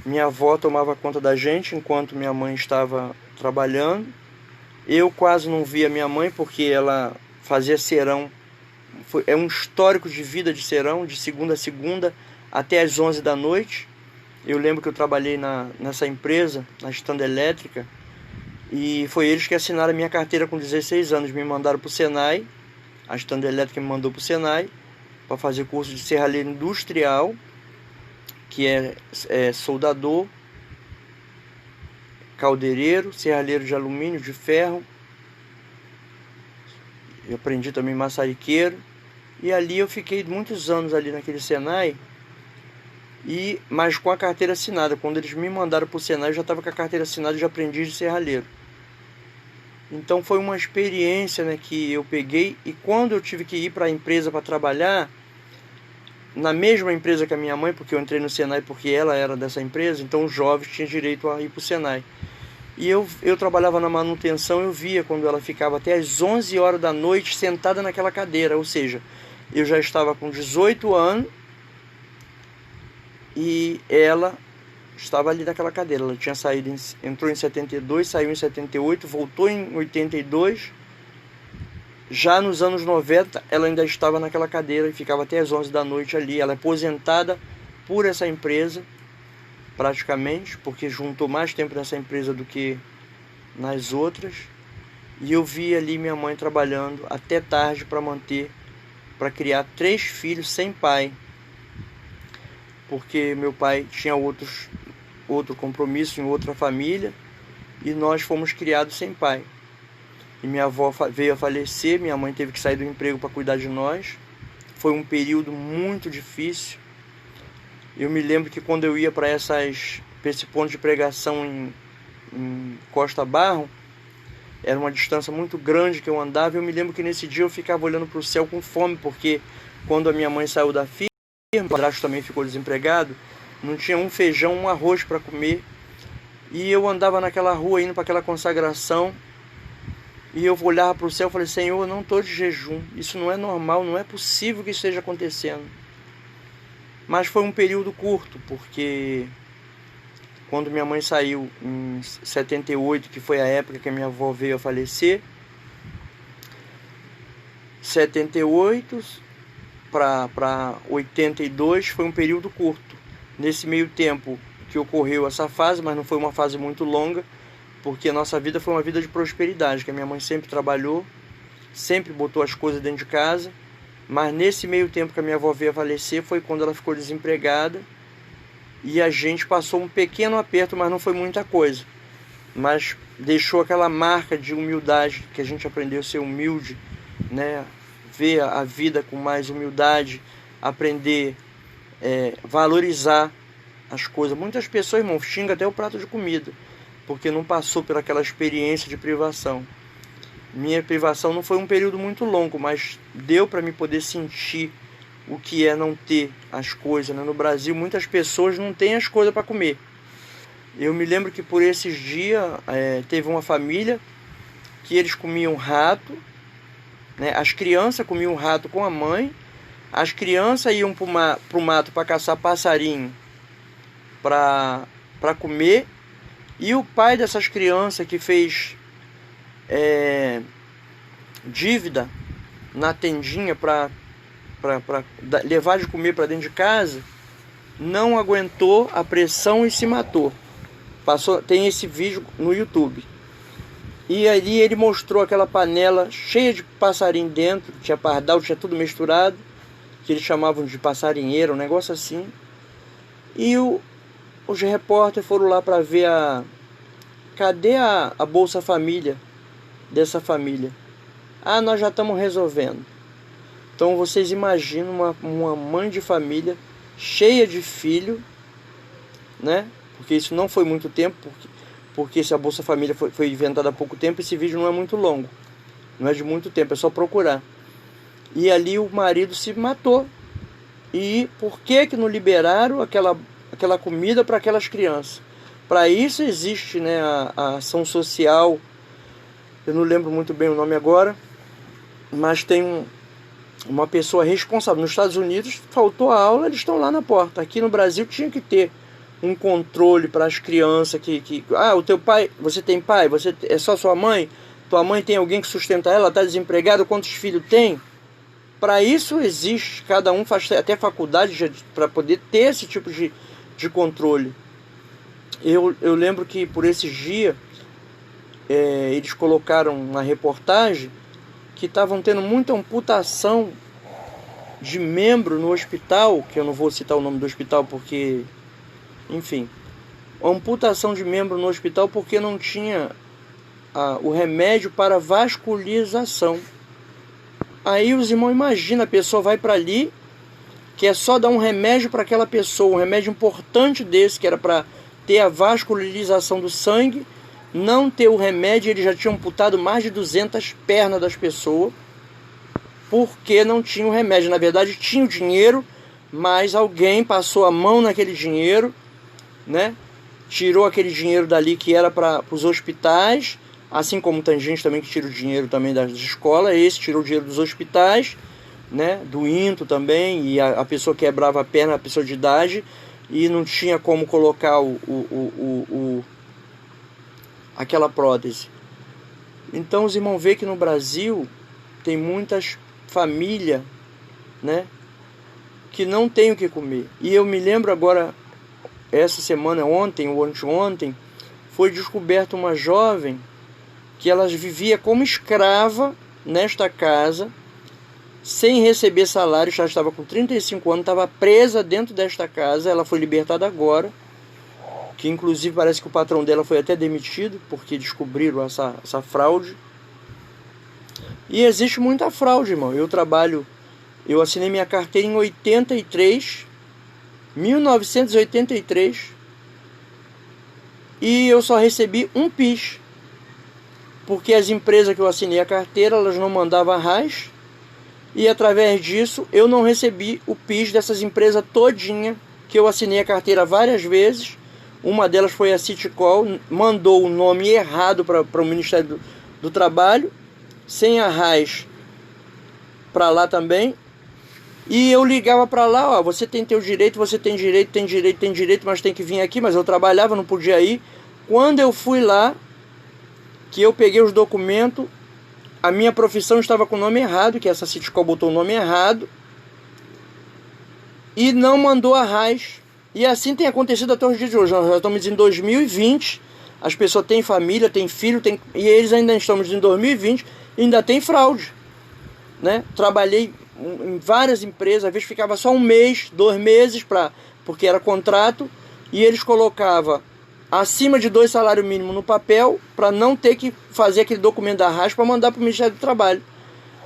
Minha avó tomava conta da gente enquanto minha mãe estava trabalhando. Eu quase não via minha mãe porque ela fazia serão. É um histórico de vida de serão, de segunda a segunda até às 11 da noite. Eu lembro que eu trabalhei nessa empresa, na Estanda Elétrica, e foi eles que assinaram a minha carteira com 16 anos. Me mandaram para o Senai, a Estanda Elétrica me mandou para o Senai para fazer curso de serralheiro industrial, que é soldador, caldeireiro, serralheiro de alumínio, de ferro. Eu aprendi também maçariqueiro. E ali eu fiquei muitos anos ali naquele Senai, mas com a carteira assinada. Quando eles me mandaram para o Senai, eu já estava com a carteira assinada de aprendiz de serralheiro. Então foi uma experiência, né, que eu peguei. E quando eu tive que ir para a empresa para trabalhar, na mesma empresa que a minha mãe, porque eu entrei no Senai porque ela era dessa empresa, então os jovens tinham direito a ir para o Senai. E eu trabalhava na manutenção, eu via quando ela ficava até às 11 horas da noite sentada naquela cadeira. Ou seja, eu já estava com 18 anos e ela estava ali naquela cadeira. Ela tinha saído, entrou em 72, saiu em 78, voltou em 82. Já nos anos 90, ela ainda estava naquela cadeira e ficava até às 11 da noite ali. Ela é aposentada por essa empresa, praticamente, porque juntou mais tempo nessa empresa do que nas outras. E eu vi ali minha mãe trabalhando até tarde para criar 3 filhos sem pai, porque meu pai tinha outro compromisso em outra família e nós fomos criados sem pai. E minha avó veio a falecer, minha mãe teve que sair do emprego para cuidar de nós. Foi um período muito difícil. Eu me lembro que quando eu ia para esse ponto de pregação em Costa Barro, era uma distância muito grande que eu andava. Eu me lembro que nesse dia eu ficava olhando para o céu com fome, porque quando a minha mãe saiu da firma, o padrasto também ficou desempregado, não tinha um feijão, um arroz para comer. E eu andava naquela rua indo para aquela consagração, e eu olhava para o céu e falei: Senhor, eu não estou de jejum, isso não é normal, não é possível que isso esteja acontecendo. Mas foi um período curto, porque quando minha mãe saiu em 78, que foi a época que a minha avó veio a falecer, 78 para 82 foi um período curto. Nesse meio tempo que ocorreu essa fase, mas não foi uma fase muito longa, porque a nossa vida foi uma vida de prosperidade, que a minha mãe sempre trabalhou, sempre botou as coisas dentro de casa. Mas nesse meio tempo que a minha avó veio a falecer foi quando ela ficou desempregada e a gente passou um pequeno aperto, mas não foi muita coisa. Mas deixou aquela marca de humildade, que a gente aprendeu a ser humilde, né? Ver a vida com mais humildade, aprender valorizar as coisas. Muitas pessoas, irmão, xingam até o prato de comida, porque não passou por aquela experiência de privação. Minha privação não foi um período muito longo, mas deu para me poder sentir o que é não ter as coisas, né? No Brasil, muitas pessoas não têm as coisas para comer. Eu me lembro que por esses dias teve uma família que eles comiam rato, né? As crianças comiam rato com a mãe, as crianças iam para o mato para caçar passarinho para comer, e o pai dessas crianças que fez dívida na tendinha para levar de comer para dentro de casa, não aguentou a pressão e se matou. Tem esse vídeo no YouTube. E ali ele mostrou aquela panela cheia de passarinho dentro, tinha pardal, tinha tudo misturado, que eles chamavam de passarinheira, um negócio assim. E os repórteres foram lá para ver cadê a Bolsa Família dessa família. Nós já estamos resolvendo. Então vocês imaginam uma mãe de família cheia de filho, né? Porque isso não foi muito tempo, porque se a Bolsa Família foi inventada há pouco tempo, esse vídeo não é muito longo, não é de muito tempo, é só procurar. E ali o marido se matou. E por que não liberaram aquela comida para aquelas crianças? Para isso existe, né, a ação social. Eu não lembro muito bem o nome agora, mas tem uma pessoa responsável. Nos Estados Unidos faltou a aula, eles estão lá na porta. Aqui no Brasil tinha que ter um controle para as crianças o teu pai, você tem pai, você é só sua mãe, tua mãe tem alguém que sustenta ela, está desempregada, quantos filhos tem? Para isso existe, cada um faz até faculdade para poder ter esse tipo de controle. Eu lembro que por esses dias eles colocaram uma reportagem que estavam tendo muita amputação de membro no hospital, que eu não vou citar o nome do hospital porque enfim, amputação de membro no hospital porque não tinha o remédio para vascularização. Aí os irmãos imaginam, a pessoa vai para ali, que é só dar um remédio para aquela pessoa, um remédio importante desse, que era para ter a vascularização do sangue, não ter o remédio, ele já tinha amputado mais de 200 pernas das pessoas, porque não tinha o remédio. Na verdade tinha o dinheiro, mas alguém passou a mão naquele dinheiro, né? Tirou aquele dinheiro dali que era para os hospitais, assim como tem gente também que tira o dinheiro também das escolas. Esse tirou o dinheiro dos hospitais, né? Do INTO também, e a pessoa quebrava a perna, a pessoa de idade, e não tinha como colocar aquela prótese. Então os irmãos veem que no Brasil tem muitas famílias, né, que não tem o que comer. E eu me lembro agora, essa semana, ontem ou anteontem, foi descoberta uma jovem que ela vivia como escrava nesta casa, sem receber salário, já estava com 35 anos, estava presa dentro desta casa. Ela foi libertada agora, que inclusive parece que o patrão dela foi até demitido, porque descobriram essa fraude. E existe muita fraude, irmão. Eu assinei minha carteira em 1983, e eu só recebi um PIS, porque as empresas que eu assinei a carteira, elas não mandavam arras, e através disso eu não recebi o PIS dessas empresas todinha, que eu assinei a carteira várias vezes. Uma delas foi a Citicol, mandou o nome errado para o Ministério do Trabalho, sem arras para lá também. E eu ligava para lá, ó, você tem teu direito, você tem direito, mas tem que vir aqui. Mas eu trabalhava, não podia ir. Quando eu fui lá, que eu peguei os documentos, a minha profissão estava com o nome errado, que essa Citicol botou o nome errado, e não mandou arras. E assim tem acontecido até os dias de hoje. Nós já estamos em 2020, as pessoas têm família, têm filho, e eles ainda estamos em 2020 e ainda tem fraude, né? Trabalhei em várias empresas, às vezes ficava só um mês, 2 meses, porque era contrato, e eles colocavam acima de 2 salários mínimos no papel, para não ter que fazer aquele documento da arras para mandar para o Ministério do Trabalho.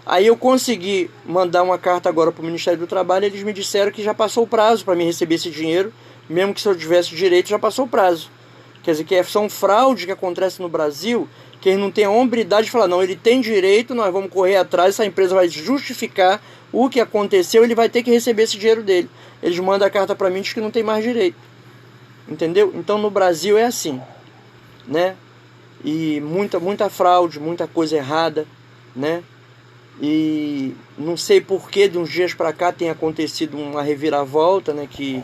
Aí eu consegui mandar uma carta agora para o Ministério do Trabalho, e eles me disseram que já passou o prazo para mim receber esse dinheiro, mesmo que se eu tivesse direito, já passou o prazo. Quer dizer, que são fraudes que acontecem no Brasil, que eles não têm a hombridade de falar, não, ele tem direito, nós vamos correr atrás, essa empresa vai justificar o que aconteceu, ele vai ter que receber esse dinheiro dele. Eles mandam a carta para mim e dizem que não tem mais direito. Entendeu? Então no Brasil é assim, né? E muita fraude, muita coisa errada, né? E não sei porquê, de uns dias para cá tem acontecido uma reviravolta, né? Que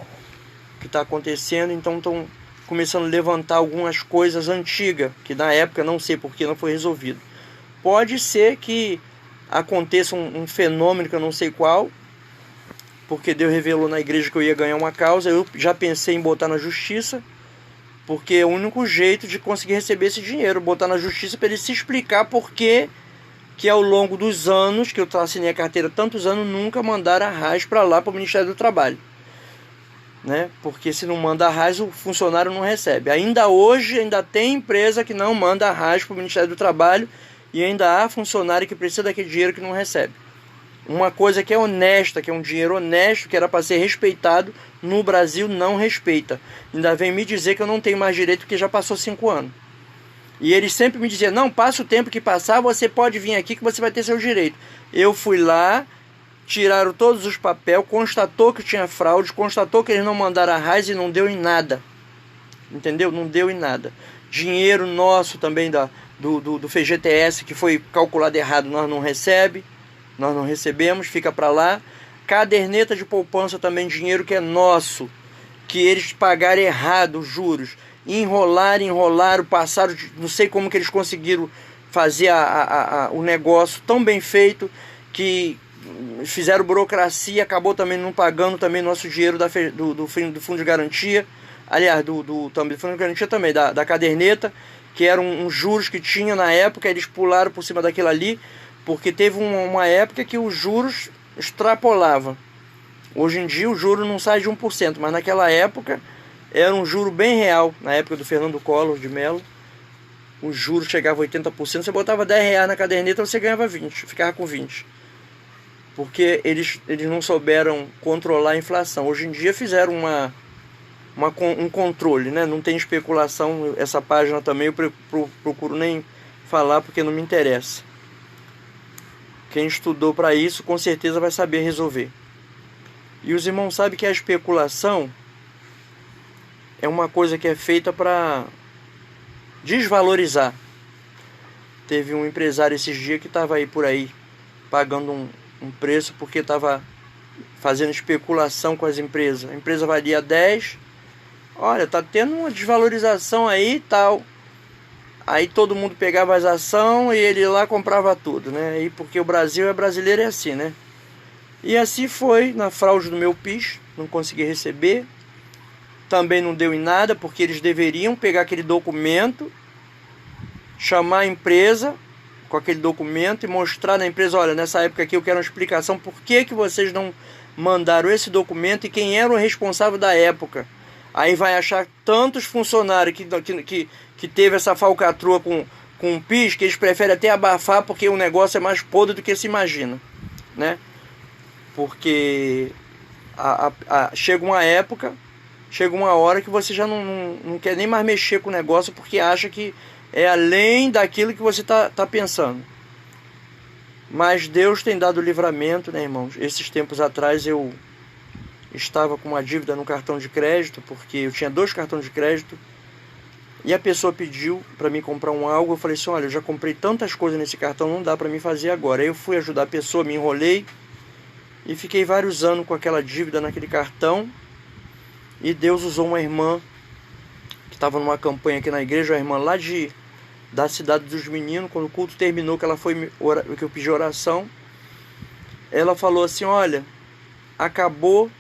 está acontecendo, então estão começando a levantar algumas coisas antigas, que na época não sei porquê não foi resolvido. Pode ser que aconteça um fenômeno que eu não sei qual, porque Deus revelou na igreja que eu ia ganhar uma causa. Eu já pensei em botar na justiça, porque é o único jeito de conseguir receber esse dinheiro, botar na justiça para ele se explicar por que ao longo dos anos que eu assinei a carteira, tantos anos, nunca mandaram arras para lá, para o Ministério do Trabalho, né? Porque se não manda arras, o funcionário não recebe. Ainda hoje, ainda tem empresa que não manda arras para o Ministério do Trabalho, e ainda há funcionário que precisa daquele dinheiro que não recebe. Uma coisa que é honesta, que é um dinheiro honesto, que era para ser respeitado, no Brasil não respeita. Ainda vem me dizer que eu não tenho mais direito porque já passou 5 anos. E eles sempre me diziam, não, passa o tempo que passar, você pode vir aqui que você vai ter seu direito. Eu fui lá, tiraram todos os papéis, constatou que tinha fraude, constatou que eles não mandaram arras e não deu em nada. Entendeu? Não deu em nada. Dinheiro nosso também do FGTS, que foi calculado errado, nós não recebemos, fica para lá. Caderneta de poupança também, dinheiro que é nosso, que eles pagaram errado os juros, enrolaram, passaram, não sei como que eles conseguiram fazer o negócio tão bem feito, que fizeram burocracia, acabou também não pagando também nosso dinheiro do fundo de garantia, aliás, do fundo de garantia também, da caderneta, que eram uns juros que tinha na época, eles pularam por cima daquilo ali, porque teve uma época que os juros extrapolavam. Hoje em dia o juro não sai de 1%, mas naquela época Era um juro bem real, na época do Fernando Collor de Mello. O juro chegava a 80%, você botava R$10 na caderneta, você ganhava 20, ficava com 20. Porque eles não souberam controlar a inflação. Hoje em dia fizeram um controle, né? Não tem especulação. Essa página também eu procuro nem falar porque não me interessa. Quem estudou para isso com certeza vai saber resolver. E os irmãos sabem que a especulação é uma coisa que é feita para desvalorizar. Teve um empresário esses dias que estava aí por aí pagando um preço porque estava fazendo especulação com as empresas. A empresa valia 10, olha, tá tendo uma desvalorização aí e tal. Aí todo mundo pegava as ações e ele lá comprava tudo, né? E porque o Brasil é brasileiro, é assim, né? E assim foi na fraude do meu PIS, não consegui receber. Também não deu em nada, porque eles deveriam pegar aquele documento, chamar a empresa com aquele documento e mostrar na empresa, olha, nessa época aqui eu quero uma explicação por que vocês não mandaram esse documento e quem era o responsável da época. Aí vai achar tantos funcionários que teve essa falcatrua com o PIS, que eles preferem até abafar porque o negócio é mais podre do que se imagina, né? Porque chega uma época, chega uma hora que você já não quer nem mais mexer com o negócio porque acha que é além daquilo que você tá pensando. Mas Deus tem dado livramento, né, irmãos? Esses tempos atrás eu estava com uma dívida no cartão de crédito, porque eu tinha 2 cartões de crédito, e a pessoa pediu para mim comprar algo. Eu falei assim, olha, eu já comprei tantas coisas nesse cartão, não dá para mim fazer agora. Aí eu fui ajudar a pessoa, me enrolei, e fiquei vários anos com aquela dívida naquele cartão, e Deus usou uma irmã, que estava numa campanha aqui na igreja, uma irmã lá da cidade dos meninos. Quando o culto terminou, que eu pedi oração, ela falou assim, olha, acabou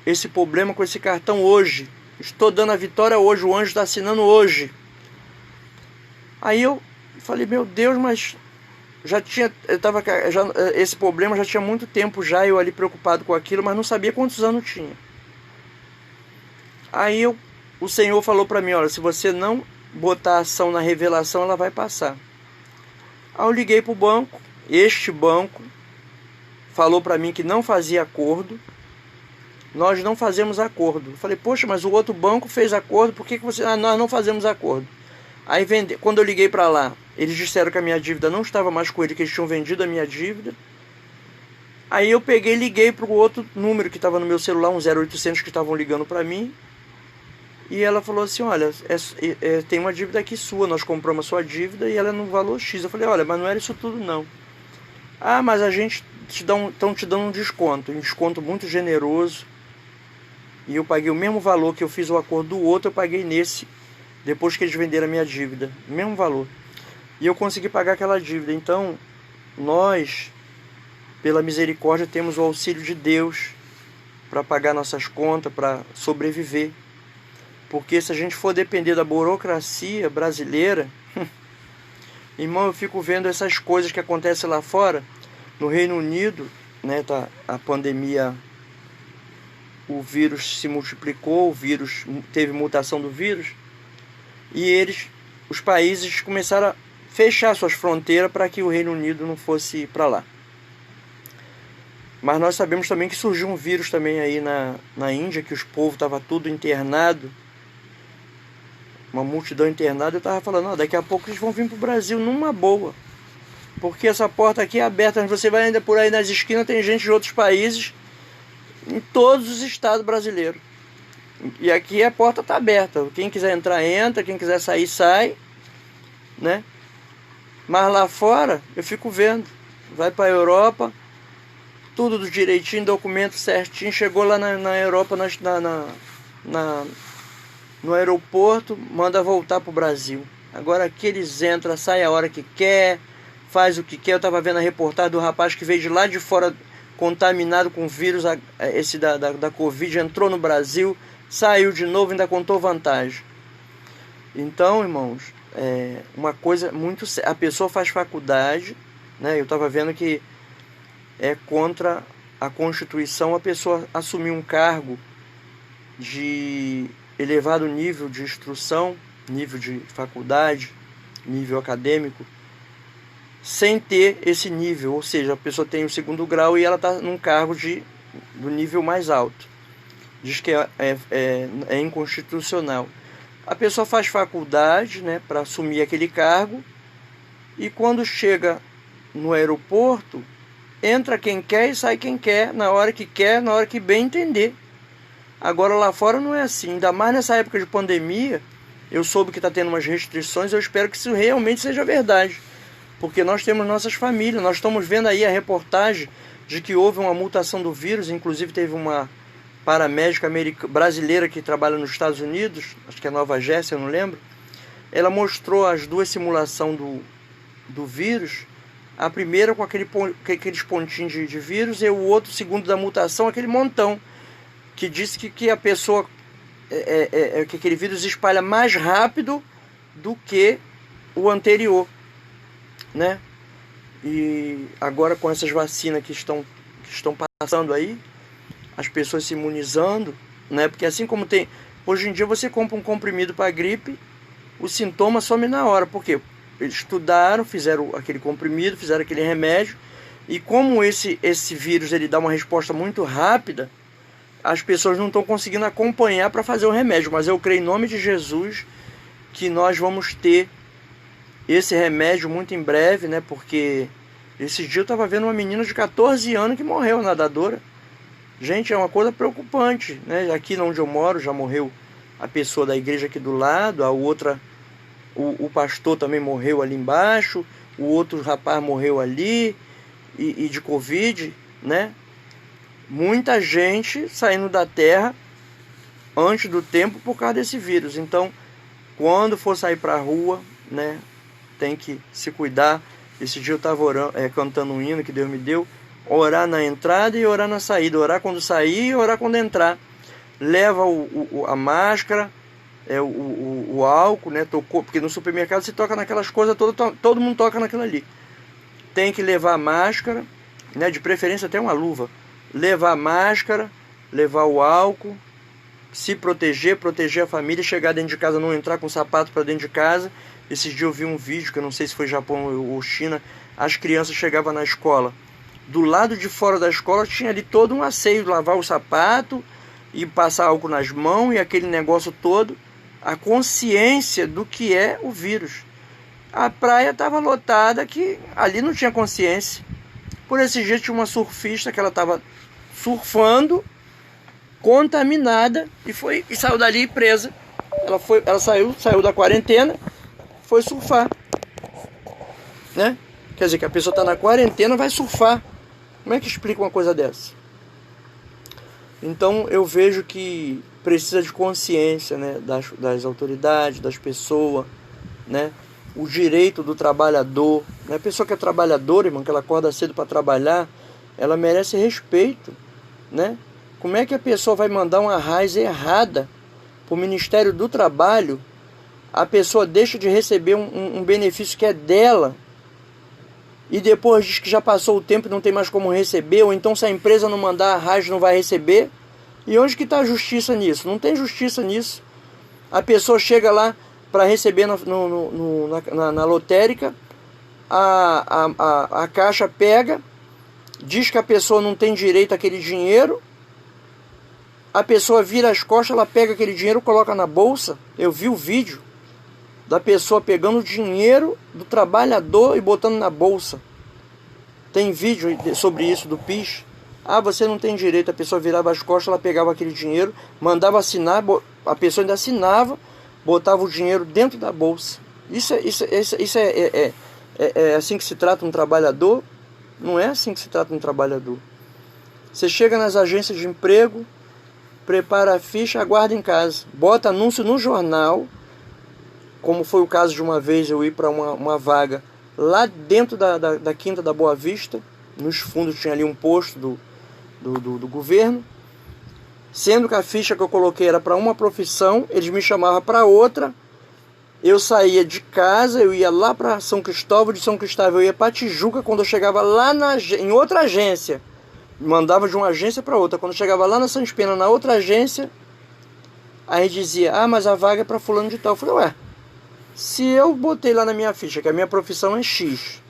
esse problema com esse cartão hoje. Estou dando a vitória hoje, o anjo está assinando hoje. Aí eu falei, meu Deus, mas esse problema já tinha muito tempo já, eu ali preocupado com aquilo, mas não sabia quantos anos tinha. Aí o Senhor falou para mim, olha, se você não botar a ação na revelação, ela vai passar. Aí eu liguei para o banco, este banco falou para mim que não fazia acordo. Nós não fazemos acordo. Eu falei, poxa, mas o outro banco fez acordo, por que você... nós não fazemos acordo. Aí quando eu liguei para lá, eles disseram que a minha dívida não estava mais com ele, que eles tinham vendido a minha dívida. Aí eu peguei e liguei para o outro número que estava no meu celular, um 0800 que estavam ligando para mim. E ela falou assim, olha, tem uma dívida aqui sua, nós compramos a sua dívida e ela é no valor X. Eu falei, olha, mas não era isso tudo não. Ah, mas a gente estão te dando um desconto muito generoso. E eu paguei o mesmo valor que eu fiz o acordo do outro, eu paguei nesse, depois que eles venderam a minha dívida, o mesmo valor. E eu consegui pagar aquela dívida. Então, nós, pela misericórdia, temos o auxílio de Deus para pagar nossas contas, para sobreviver. Porque se a gente for depender da burocracia brasileira, irmão, eu fico vendo essas coisas que acontecem lá fora, no Reino Unido, né, tá, a pandemia, o vírus se multiplicou, teve mutação do vírus, e os países começaram a fechar suas fronteiras para que o Reino Unido não fosse para lá. Mas nós sabemos também que surgiu um vírus também aí na Índia, que os povos estavam tudo internado, uma multidão internada. Eu estava falando, daqui a pouco eles vão vir para o Brasil numa boa, porque essa porta aqui é aberta, você vai ainda por aí nas esquinas, tem gente de outros países, em todos os estados brasileiros. E aqui a porta está aberta. Quem quiser entrar, entra. Quem quiser sair, sai, né? Mas lá fora, eu fico vendo. Vai para a Europa, tudo do direitinho, documento certinho. Chegou lá na Europa, no aeroporto, manda voltar para o Brasil. Agora aqui eles entram, saem a hora que quer, faz o que quer. Eu estava vendo a reportagem do rapaz que veio de lá de fora, contaminado com vírus, esse da Covid, entrou no Brasil, saiu de novo, ainda contou vantagem. Então, irmãos, uma coisa muito... A pessoa faz faculdade, né? Eu estava vendo que é contra a Constituição a pessoa assumir um cargo de elevado nível de instrução, nível de faculdade, nível acadêmico, sem ter esse nível, ou seja, a pessoa tem o 2º grau e ela está num cargo do nível mais alto. Diz que é inconstitucional. A pessoa faz faculdade, né, para assumir aquele cargo, e quando chega no aeroporto, entra quem quer e sai quem quer, na hora que bem entender. Agora lá fora não é assim, ainda mais nessa época de pandemia. Eu soube que está tendo umas restrições, eu espero que isso realmente seja verdade, porque nós temos nossas famílias, nós estamos vendo aí a reportagem de que houve uma mutação do vírus, inclusive teve uma paramédica brasileira que trabalha nos Estados Unidos, acho que é Nova Jersey, eu não lembro. Ela mostrou as duas simulações do vírus, a primeira com aqueles pontinhos de vírus e o outro, segundo da mutação, aquele montão, que disse que a pessoa, que aquele vírus espalha mais rápido do que o anterior, né? E agora com essas vacinas que estão passando aí, as pessoas se imunizando, né? Porque assim como tem... Hoje em dia você compra um comprimido para gripe, o sintoma some na hora. Por quê? Eles estudaram, fizeram aquele comprimido, fizeram aquele remédio, e como esse vírus ele dá uma resposta muito rápida, as pessoas não estão conseguindo acompanhar para fazer o remédio. Mas eu creio em nome de Jesus que nós vamos ter esse remédio muito em breve, né? Porque esse dia eu estava vendo uma menina de 14 anos que morreu, nadadora. Gente, é uma coisa preocupante, né? Aqui onde eu moro já morreu a pessoa da igreja aqui do lado, a outra, o pastor também morreu ali embaixo, o outro rapaz morreu ali, e de Covid, né? Muita gente saindo da terra antes do tempo por causa desse vírus. Então, quando for sair para a rua, né, tem que se cuidar. Esse dia eu estava cantando um hino que Deus me deu, orar na entrada e orar na saída, orar quando sair e orar quando entrar. Leva a máscara, o álcool, né? Porque no supermercado você toca naquelas coisas todas, todo mundo toca naquilo ali. Tem que levar a máscara, né? De preferência até uma luva. Levar a máscara, levar o álcool, se proteger a família, chegar dentro de casa, não entrar com sapato para dentro de casa. Esses dias eu vi um vídeo, que eu não sei se foi Japão ou China, as crianças chegavam na escola, do lado de fora da escola tinha ali todo um asseio, lavar o sapato e passar álcool nas mãos e aquele negócio todo, a consciência do que é o vírus. A praia estava lotada, que ali não tinha consciência. Por esse dia tinha uma surfista que ela estava surfando, contaminada, e saiu dali presa. Ela saiu da quarentena, foi surfar, né? Quer dizer que a pessoa está na quarentena, vai surfar. Como é que explica uma coisa dessa? Então eu vejo que precisa de consciência, né, das autoridades, das pessoas, né? O direito do trabalhador, né? A pessoa que é trabalhadora, irmão, que ela acorda cedo para trabalhar, ela merece respeito, né? Como é que a pessoa vai mandar uma raiz errada para o Ministério do Trabalho? A pessoa deixa de receber um benefício que é dela, e depois diz que já passou o tempo e não tem mais como receber, ou então se a empresa não mandar a raiz não vai receber. E onde que está a justiça nisso? Não tem justiça nisso. A pessoa chega lá para receber na lotérica, a caixa pega, diz que a pessoa não tem direito àquele dinheiro, a pessoa vira as costas, ela pega aquele dinheiro, coloca na bolsa. Eu vi o vídeo da pessoa pegando o dinheiro do trabalhador e botando na bolsa. Tem vídeo sobre isso do PIS. Você não tem direito. A pessoa virava as costas, ela pegava aquele dinheiro, mandava assinar, a pessoa ainda assinava, botava o dinheiro dentro da bolsa. Isso é assim que se trata um trabalhador? Não é assim que se trata um trabalhador. Você chega nas agências de emprego, prepara a ficha, aguarda em casa, bota anúncio no jornal, como foi o caso de uma vez eu ir para uma vaga lá dentro da Quinta da Boa Vista, nos fundos tinha ali um posto do governo, sendo que a ficha que eu coloquei era para uma profissão, eles me chamavam para outra, eu saía de casa, eu ia lá para São Cristóvão, de São Cristóvão eu ia para Tijuca, quando eu chegava lá em outra agência, mandava de uma agência para outra, quando eu chegava lá na Santa Pena, na outra agência, Aí dizia, ah, mas a vaga é para fulano de tal. Eu falei, ué, se eu botei lá na minha ficha que a minha profissão é X,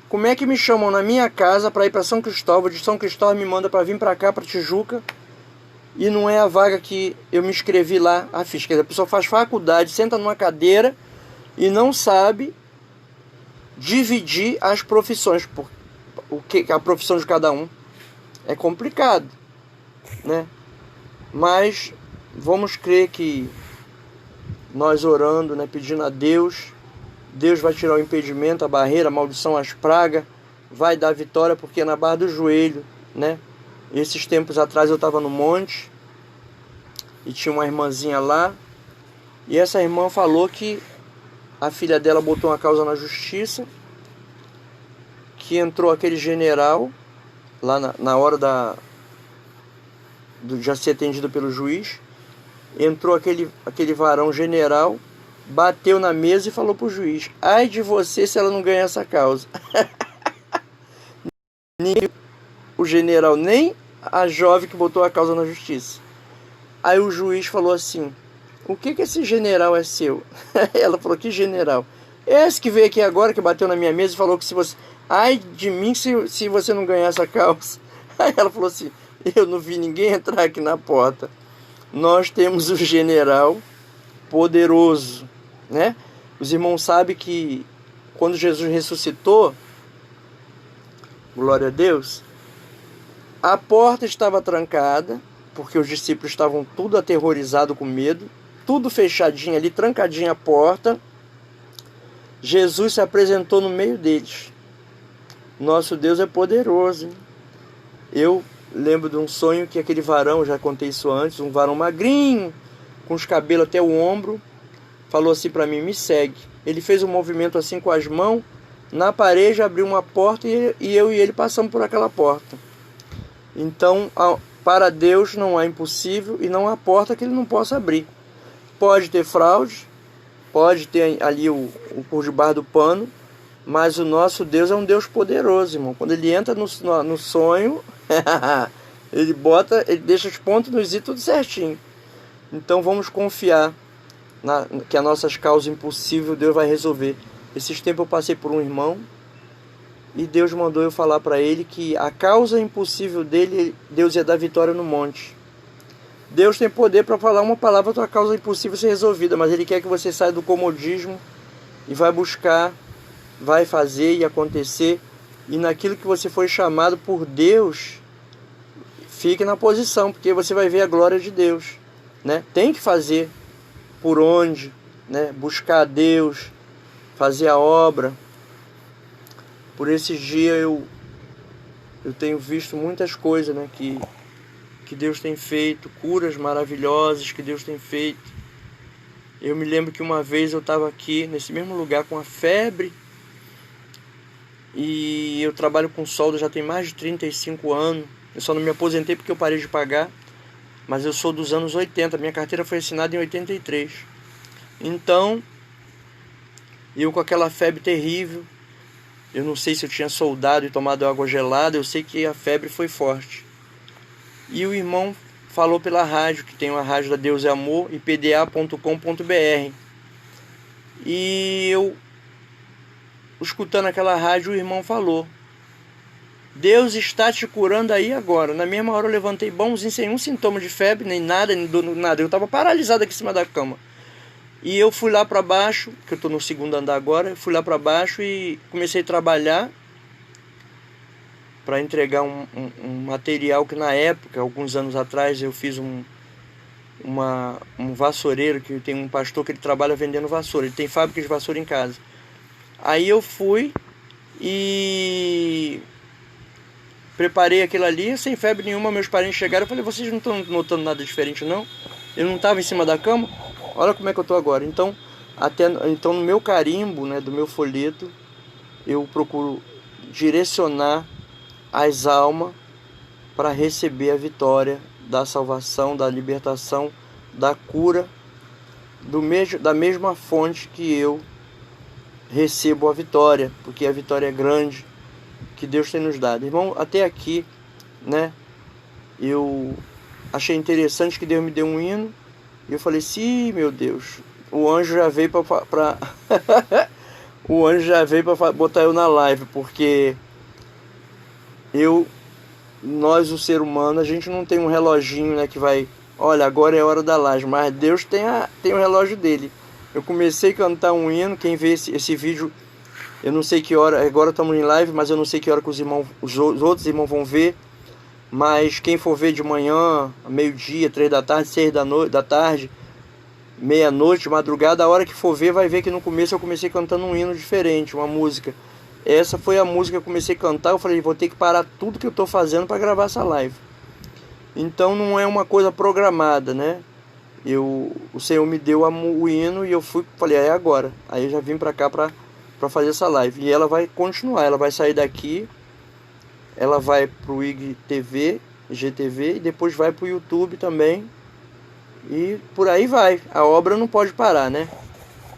como é que me chamam na minha casa para ir para São Cristóvão, de São Cristóvão me manda para vir para cá, para Tijuca, e não é a vaga que eu me inscrevi lá, a ficha? Quer dizer, a pessoa faz faculdade, senta numa cadeira e não sabe dividir as profissões, o que a profissão de cada um. É complicado, né? Mas vamos crer que nós orando, né, pedindo a Deus, Deus vai tirar o impedimento, a barreira, a maldição, as pragas, vai dar vitória, porque na barra do joelho, né? Esses tempos atrás eu estava no monte e tinha uma irmãzinha lá, e essa irmã falou que a filha dela botou uma causa na justiça, que entrou aquele general lá na hora de já ser atendido pelo juiz, entrou aquele varão general, bateu na mesa e falou pro juiz, ai de você se ela não ganhar essa causa. Nem o general, nem a jovem que botou a causa na justiça. Aí o juiz falou assim, o que esse general é seu? Ela falou, que general? Esse que veio aqui agora, que bateu na minha mesa e falou que se você... ai de mim se você não ganhar essa causa. Aí ela falou assim, eu não vi ninguém entrar aqui na porta. Nós temos o general poderoso, né? Os irmãos sabem que quando Jesus ressuscitou, glória a Deus, a porta estava trancada, porque os discípulos estavam tudo aterrorizados com medo, tudo fechadinho ali, trancadinha a porta. Jesus se apresentou no meio deles. Nosso Deus é poderoso, hein? Eu lembro de um sonho que aquele varão, já contei isso antes, um varão magrinho, com os cabelos até o ombro, falou assim para mim, me segue. Ele fez um movimento assim com as mãos, na parede abriu uma porta e eu e ele passamos por aquela porta. Então, para Deus não há impossível e não há porta que ele não possa abrir. Pode ter fraude, pode ter ali o por debaixo do pano, mas o nosso Deus é um Deus poderoso, irmão. Quando ele entra no sonho, ele deixa os pontos nos i tudo certinho. Então vamos confiar que as nossas causas impossíveis Deus vai resolver. Esses tempos eu passei por um irmão e Deus mandou eu falar para ele que a causa impossível dele, Deus ia dar vitória no monte. Deus tem poder para falar uma palavra, a tua causa impossível ser resolvida, mas Ele quer que você saia do comodismo e vai buscar, vai fazer e acontecer, e naquilo que você foi chamado por Deus, fique na posição, porque você vai ver a glória de Deus, né? Tem que fazer por onde, né? Buscar a Deus, fazer a obra. Por esses dias eu tenho visto muitas coisas, né, que Deus tem feito, curas maravilhosas que Deus tem feito. Eu me lembro que uma vez eu estava aqui nesse mesmo lugar com a febre, e eu trabalho com solda já tem mais de 35 anos. Eu só não me aposentei porque eu parei de pagar, mas eu sou dos anos 80, minha carteira foi assinada em 83. Então, eu com aquela febre terrível, eu não sei se eu tinha soldado e tomado água gelada, eu sei que a febre foi forte. E o irmão falou pela rádio, que tem uma rádio da Deus é Amor, ipda.com.br. E eu, escutando aquela rádio, o irmão falou, Deus está te curando aí agora. Na mesma hora eu levantei bonzinho, sem um sintoma de febre, nem nada, nem dor, nada. Eu estava paralisado aqui em cima da cama. E eu fui lá para baixo, que eu estou no segundo andar agora, eu fui lá para baixo e comecei a trabalhar para entregar um material que na época, alguns anos atrás, eu fiz um vassoureiro, que tem um pastor que ele trabalha vendendo vassoura, ele tem fábrica de vassoura em casa. Aí eu fui e preparei aquilo ali, sem febre nenhuma, meus parentes chegaram, eu falei, vocês não estão notando nada diferente não? Eu não estava em cima da cama? Olha como é que eu estou agora. Então no meu carimbo, né, do meu folheto, eu procuro direcionar as almas para receber a vitória da salvação, da libertação, da cura, da mesma fonte que eu recebo a vitória, porque a vitória é grande que Deus tem nos dado. Irmão, até aqui, né, eu achei interessante que Deus me deu um hino E eu falei, sim, meu Deus, o anjo já veio pra o anjo já veio pra botar eu na live, porque nós, o ser humano, a gente não tem um reloginho, né, que vai, olha, agora é a hora da laje, mas Deus tem o relógio dele. Eu comecei a cantar um hino, quem vê esse vídeo, eu não sei que hora, agora estamos em live, mas eu não sei que hora que os outros irmãos vão ver, mas quem for ver de manhã, meio-dia, 3 da tarde, 6 da tarde, meia-noite, madrugada, a hora que for ver, vai ver que no começo eu comecei cantando um hino diferente, uma música. Essa foi a música que eu comecei a cantar, eu falei, vou ter que parar tudo que eu estou fazendo para gravar essa live. Então não é uma coisa programada, né? O Senhor me deu o hino e eu falei, é agora. Aí eu já vim para cá para fazer essa live. E ela vai continuar, ela vai sair daqui, ela vai pro IGTV, GTV, e depois vai pro YouTube também. E por aí vai. A obra não pode parar, né?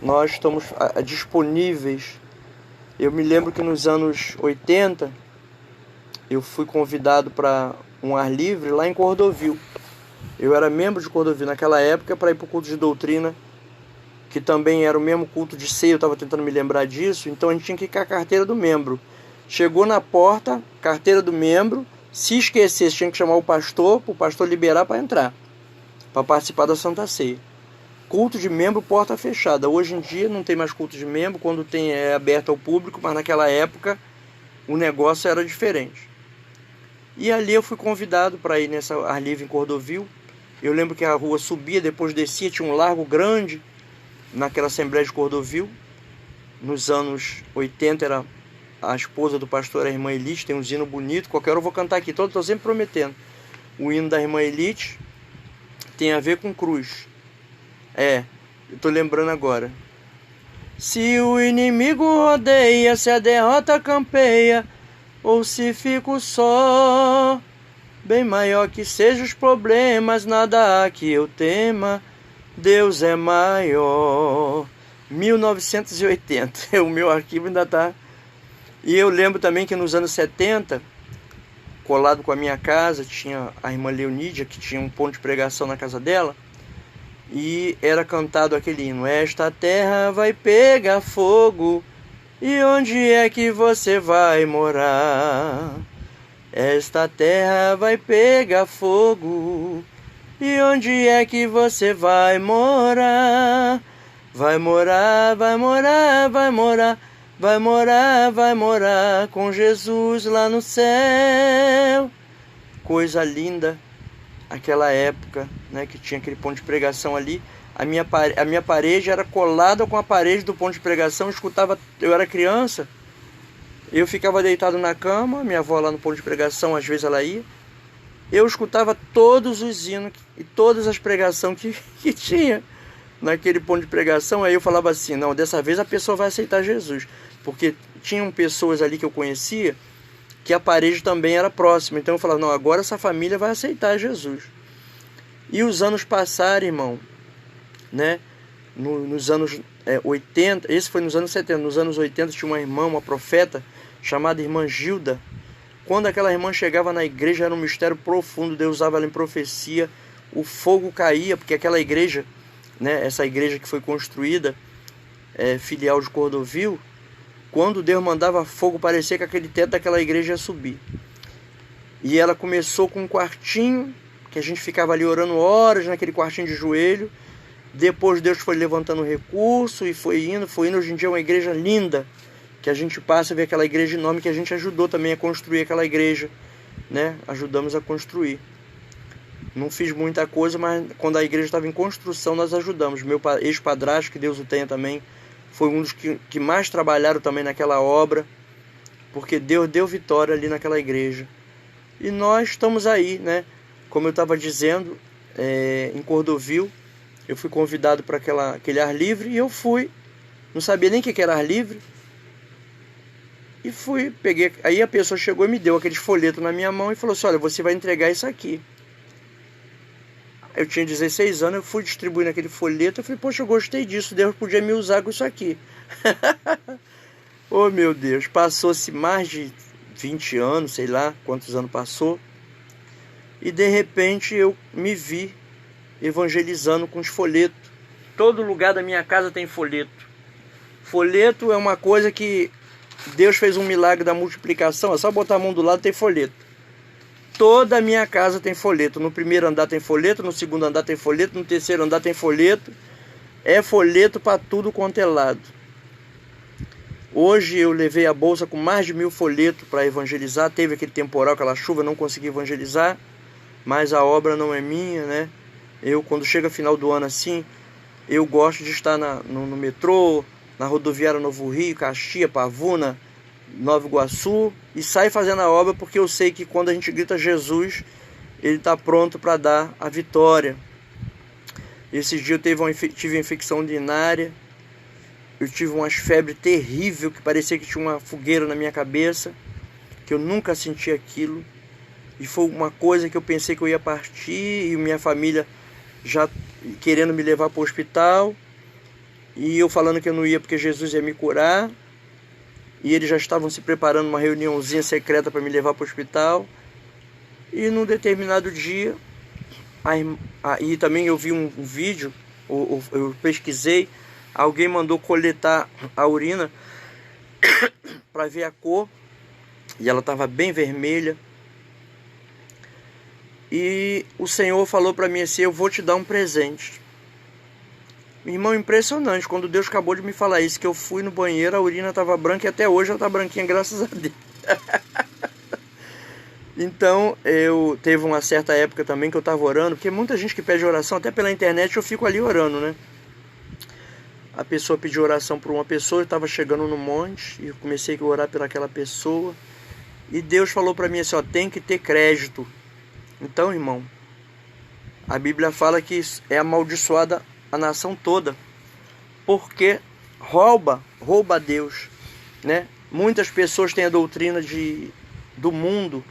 Nós estamos disponíveis. Eu me lembro que nos anos 80 eu fui convidado para um ar livre lá em Cordovil. Eu era membro de Cordovil naquela época para ir para o culto de doutrina, que também era o mesmo culto de ceia, eu estava tentando me lembrar disso, então a gente tinha que ir com a carteira do membro. Chegou na porta, carteira do membro, se esquecesse tinha que chamar o pastor, para o pastor liberar para entrar, para participar da Santa Ceia. Culto de membro, porta fechada. Hoje em dia não tem mais culto de membro, quando tem é aberto ao público, mas naquela época o negócio era diferente. E ali eu fui convidado para ir nessa ar livre em Cordovil. Eu lembro que a rua subia, depois descia, tinha um largo grande naquela Assembleia de Cordovil. Nos anos 80 era a esposa do pastor, a irmã Elite, tem um hino bonito, qualquer hora eu vou cantar aqui, estou sempre prometendo. O hino da irmã Elite tem a ver com cruz. Eu tô lembrando agora. Se o inimigo rodeia, se a derrota campeia, ou se fico só, bem maior que sejam os problemas, nada há que eu tema, Deus é maior. 1980, o meu arquivo ainda tá. E eu lembro também que nos anos 70, colado com a minha casa, tinha a irmã Leonídia, que tinha um ponto de pregação na casa dela, e era cantado aquele hino: esta terra vai pegar fogo, e onde é que você vai morar? Esta terra vai pegar fogo, e onde é que você vai morar? Vai morar, vai morar, vai morar, vai morar, vai morar com Jesus lá no céu. Coisa linda. Aquela época, né, que tinha aquele ponto de pregação ali, a minha parede era colada com a parede do ponto de pregação. Eu escutava, eu era criança, eu ficava deitado na cama, minha avó lá no ponto de pregação, às vezes ela ia, eu escutava todos os hinos e todas as pregações que tinha naquele ponto de pregação. Aí eu falava assim, não, dessa vez a pessoa vai aceitar Jesus, porque tinham pessoas ali que eu conhecia que a parede também era próxima. Então eu falava, não, agora essa família vai aceitar Jesus. E os anos passaram, irmão, né? Nos anos 80, esse foi nos anos 70, nos anos 80 tinha uma irmã, uma profeta, chamada irmã Gilda. Quando aquela irmã chegava na igreja, era um mistério profundo, Deus usava ela em profecia, o fogo caía, porque aquela igreja, né, essa igreja que foi construída, filial de Cordovil, quando Deus mandava fogo, parecia que aquele teto daquela igreja ia subir. E ela começou com um quartinho, que a gente ficava ali orando horas naquele quartinho de joelho. Depois Deus foi levantando recurso e foi indo. Hoje em dia é uma igreja linda, que a gente passa a ver aquela igreja enorme, que a gente ajudou também a construir aquela igreja, né? Ajudamos a construir. Não fiz muita coisa, mas quando a igreja estava em construção, nós ajudamos. Meu ex-padrasto, que Deus o tenha também, foi um dos que mais trabalharam também naquela obra, porque Deus deu vitória ali naquela igreja. E nós estamos aí, né? Como eu estava dizendo, em Cordovil, eu fui convidado para aquele ar livre e eu fui. Não sabia nem o que era ar livre. E fui, peguei. Aí a pessoa chegou e me deu aqueles folhetos na minha mão e falou assim, olha, você vai entregar isso aqui. Eu tinha 16 anos, eu fui distribuindo aquele folheto, eu falei, poxa, eu gostei disso, Deus podia me usar com isso aqui. Oh, meu Deus, passou-se mais de 20 anos, sei lá quantos anos passou, e de repente eu me vi evangelizando com os folhetos. Todo lugar da minha casa tem folheto. Folheto é uma coisa que Deus fez um milagre da multiplicação. É só botar a mão do lado, tem folheto. Toda a minha casa tem folheto. No primeiro andar tem folheto, no segundo andar tem folheto, no terceiro andar tem folheto. É folheto para tudo quanto é lado. Hoje eu levei a bolsa com mais de 1000 folhetos para evangelizar. Teve aquele temporal, aquela chuva, não consegui evangelizar. Mas a obra não é minha, né? Eu, quando chega final do ano assim, eu gosto de estar no metrô, na rodoviária Novo Rio, Caxias, Pavuna, Nova Iguaçu, e saio fazendo a obra porque eu sei que quando a gente grita Jesus, Ele está pronto para dar a vitória. Esses dias eu tive infecção urinária, eu tive umas febres terríveis, que parecia que tinha uma fogueira na minha cabeça, que eu nunca senti aquilo, e foi uma coisa que eu pensei que eu ia partir, e minha família já querendo me levar para o hospital, e eu falando que eu não ia porque Jesus ia me curar, e eles já estavam se preparando uma reuniãozinha secreta para me levar para o hospital. E num determinado dia, e também eu vi um vídeo, eu pesquisei, alguém mandou coletar a urina para ver a cor, e ela estava bem vermelha. E o Senhor falou para mim assim: eu vou te dar um presente. Irmão, impressionante, quando Deus acabou de me falar isso, que eu fui no banheiro, a urina estava branca, e até hoje ela está branquinha, graças a Deus. Então, teve uma certa época também que eu estava orando, porque muita gente que pede oração, até pela internet, eu fico ali orando, né? A pessoa pediu oração por uma pessoa, eu estava chegando no monte, e eu comecei a orar pelaquela pessoa, e Deus falou para mim assim: ó, tem que ter crédito. Então, irmão, a Bíblia fala que é amaldiçoada a nação toda, porque rouba a Deus, né? Muitas pessoas têm a doutrina do mundo,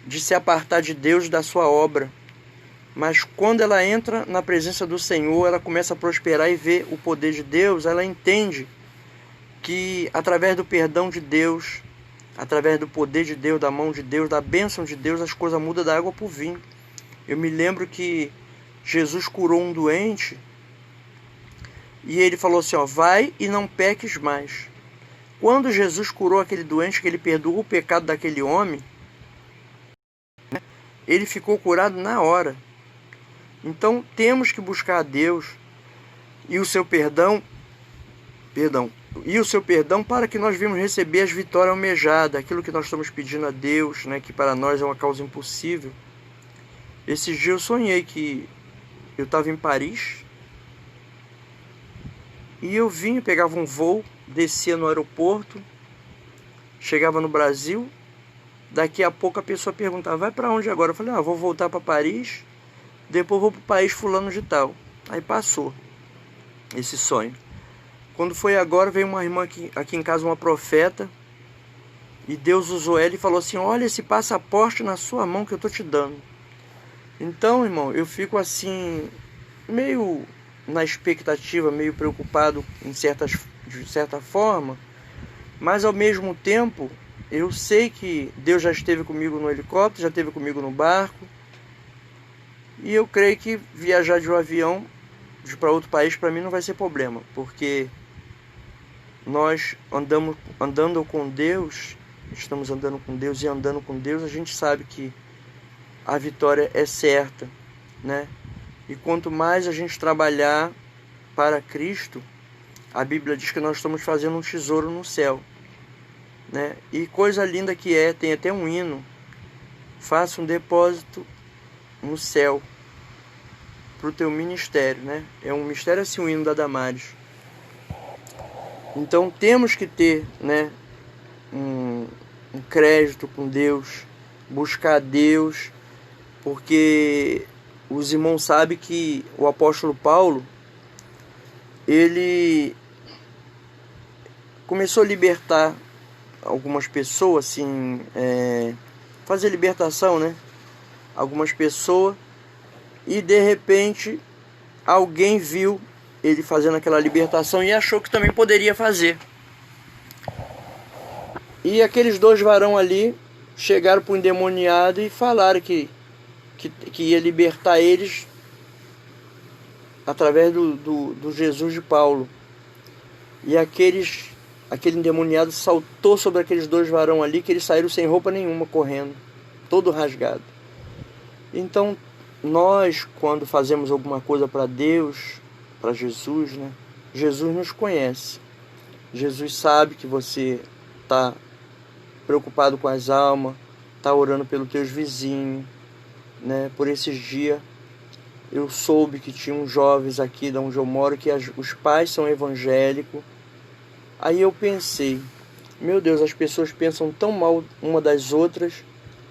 de se apartar de Deus, da sua obra, mas quando ela entra na presença do Senhor, ela começa a prosperar e ver o poder de Deus. Ela entende que através do perdão de Deus, através do poder de Deus, da mão de Deus, da bênção de Deus, as coisas mudam da água para o vinho. Eu me lembro que Jesus curou um doente, e ele falou assim: ó, vai e não peques mais. Quando Jesus curou aquele doente, que ele perdoou o pecado daquele homem, né, ele ficou curado na hora. Então temos que buscar a Deus e o seu perdão, para que nós venhamos receber as vitórias almejadas, aquilo que nós estamos pedindo a Deus, né, que para nós é uma causa impossível. Esses dias eu sonhei que eu estava em Paris, e eu pegava um voo, descia no aeroporto, chegava no Brasil, daqui a pouco a pessoa perguntava: vai para onde agora? Eu falei: vou voltar para Paris, depois vou para o país fulano de tal. Aí passou esse sonho. Quando foi agora, veio uma irmã aqui em casa, uma profeta, e Deus usou ela e falou assim: olha esse passaporte na sua mão que eu estou te dando. Então, irmão, eu fico assim, meio na expectativa, meio preocupado de certa forma, mas ao mesmo tempo eu sei que Deus já esteve comigo no helicóptero, já esteve comigo no barco, e eu creio que viajar de um avião para outro país para mim não vai ser problema, porque nós andando com Deus, estamos andando com Deus, e andando com Deus a gente sabe que a vitória é certa, né? E quanto mais a gente trabalhar para Cristo, a Bíblia diz que nós estamos fazendo um tesouro no céu, né? E coisa linda que tem até um hino: faça um depósito no céu para o teu ministério, né? É um mistério assim, o hino da Damares. Então temos que ter, né, um crédito com Deus, buscar Deus, porque os irmãos sabem que o apóstolo Paulo, ele começou a libertar algumas pessoas, assim, fazer libertação, né? Algumas pessoas, e de repente alguém viu ele fazendo aquela libertação e achou que também poderia fazer. E aqueles 2 varão ali chegaram para o endemoniado e falaram que ia libertar eles através do Jesus de Paulo. E aquele endemoniado saltou sobre aqueles dois varões ali, que eles saíram sem roupa nenhuma, correndo, todo rasgado. Então, nós, quando fazemos alguma coisa para Deus, para Jesus, né? Jesus nos conhece. Jesus sabe que você está preocupado com as almas, está orando pelos teus vizinhos, né? Por esses dias, eu soube que tinha uns jovens aqui de onde eu moro, que os pais são evangélicos. Aí eu pensei, meu Deus, as pessoas pensam tão mal uma das outras.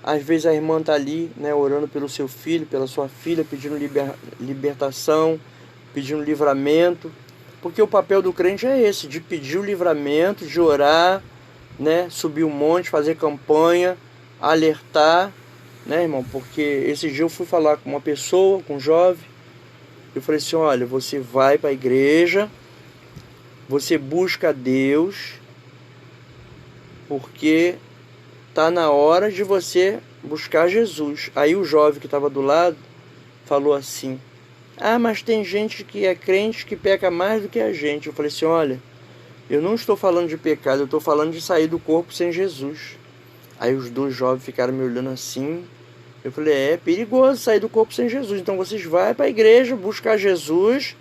Às vezes a irmã está ali, né, orando pelo seu filho, pela sua filha, pedindo libertação, pedindo livramento. Porque o papel do crente é esse, de pedir o livramento, de orar, né, subir um monte, fazer campanha, alertar, né, irmão? Porque esse dia eu fui falar com uma pessoa, com um jovem, eu falei assim, olha, você vai para a igreja, você busca a Deus, porque está na hora de você buscar Jesus. Aí o jovem que estava do lado falou assim, mas tem gente que é crente que peca mais do que a gente. Eu falei assim, olha, eu não estou falando de pecado, eu estou falando de sair do corpo sem Jesus. Aí os dois jovens ficaram me olhando assim. Eu falei, é perigoso sair do corpo sem Jesus. Então vocês vão para a igreja buscar Jesus,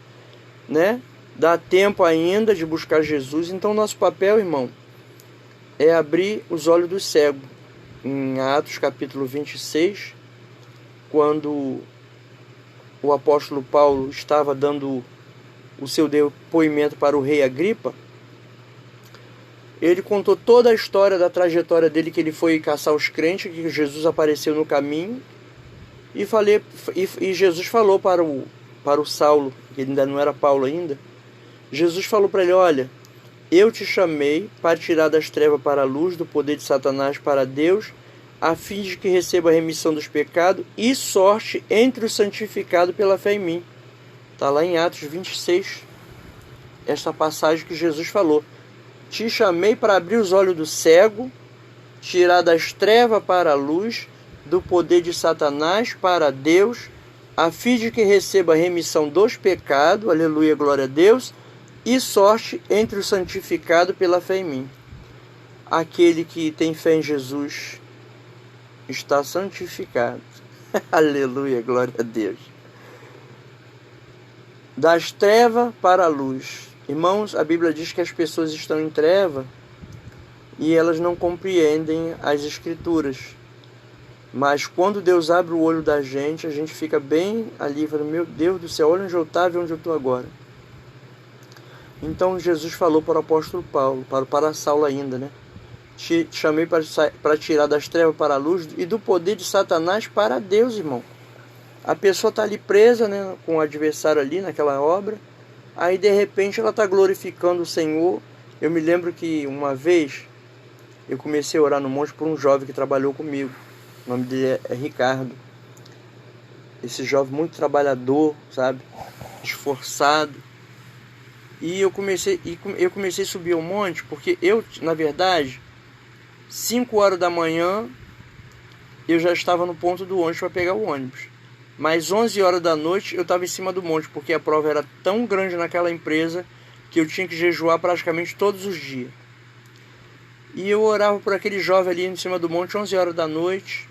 né? Dá tempo ainda de buscar Jesus. Então nosso papel, irmão, é abrir os olhos do cego. Em Atos capítulo 26, quando o apóstolo Paulo estava dando o seu depoimento para o rei Agripa, ele contou toda a história da trajetória dele, que ele foi caçar os crentes, que Jesus apareceu no caminho, e Jesus falou para o Saulo, que ele ainda não era Paulo ainda, Jesus falou para ele, olha, eu te chamei para tirar das trevas para a luz, do poder de Satanás para Deus, a fim de que receba a remissão dos pecados e sorte entre os santificados pela fé em mim. Está lá em Atos 26, esta passagem que Jesus falou. Te chamei para abrir os olhos do cego, tirar das trevas para a luz, do poder de Satanás para Deus, a fim de que receba a remissão dos pecados, aleluia, glória a Deus, e sorte entre os santificados pela fé em mim. Aquele que tem fé em Jesus está santificado. Aleluia, glória a Deus. Das trevas para a luz. Irmãos, a Bíblia diz que as pessoas estão em treva e elas não compreendem as Escrituras. Mas quando Deus abre o olho da gente, a gente fica bem ali, fala, meu Deus do céu, olha onde eu estava e onde eu estou agora. Então Jesus falou para o apóstolo Paulo, para Saulo ainda, né? Te chamei para tirar das trevas para a luz e do poder de Satanás para Deus, irmão. A pessoa está ali presa, né, com o adversário ali naquela obra. Aí de repente ela está glorificando o Senhor. Eu me lembro que uma vez eu comecei a orar no monte por um jovem que trabalhou comigo. O nome dele é Ricardo. Esse jovem muito trabalhador, sabe? Esforçado. E eu comecei a subir ao monte porque eu, na verdade, 5 horas da manhã eu já estava no ponto do ônibus para pegar o ônibus. Mas 11 horas da noite eu estava em cima do monte, porque a prova era tão grande naquela empresa que eu tinha que jejuar praticamente todos os dias. E eu orava por aquele jovem ali em cima do monte, 11 horas da noite.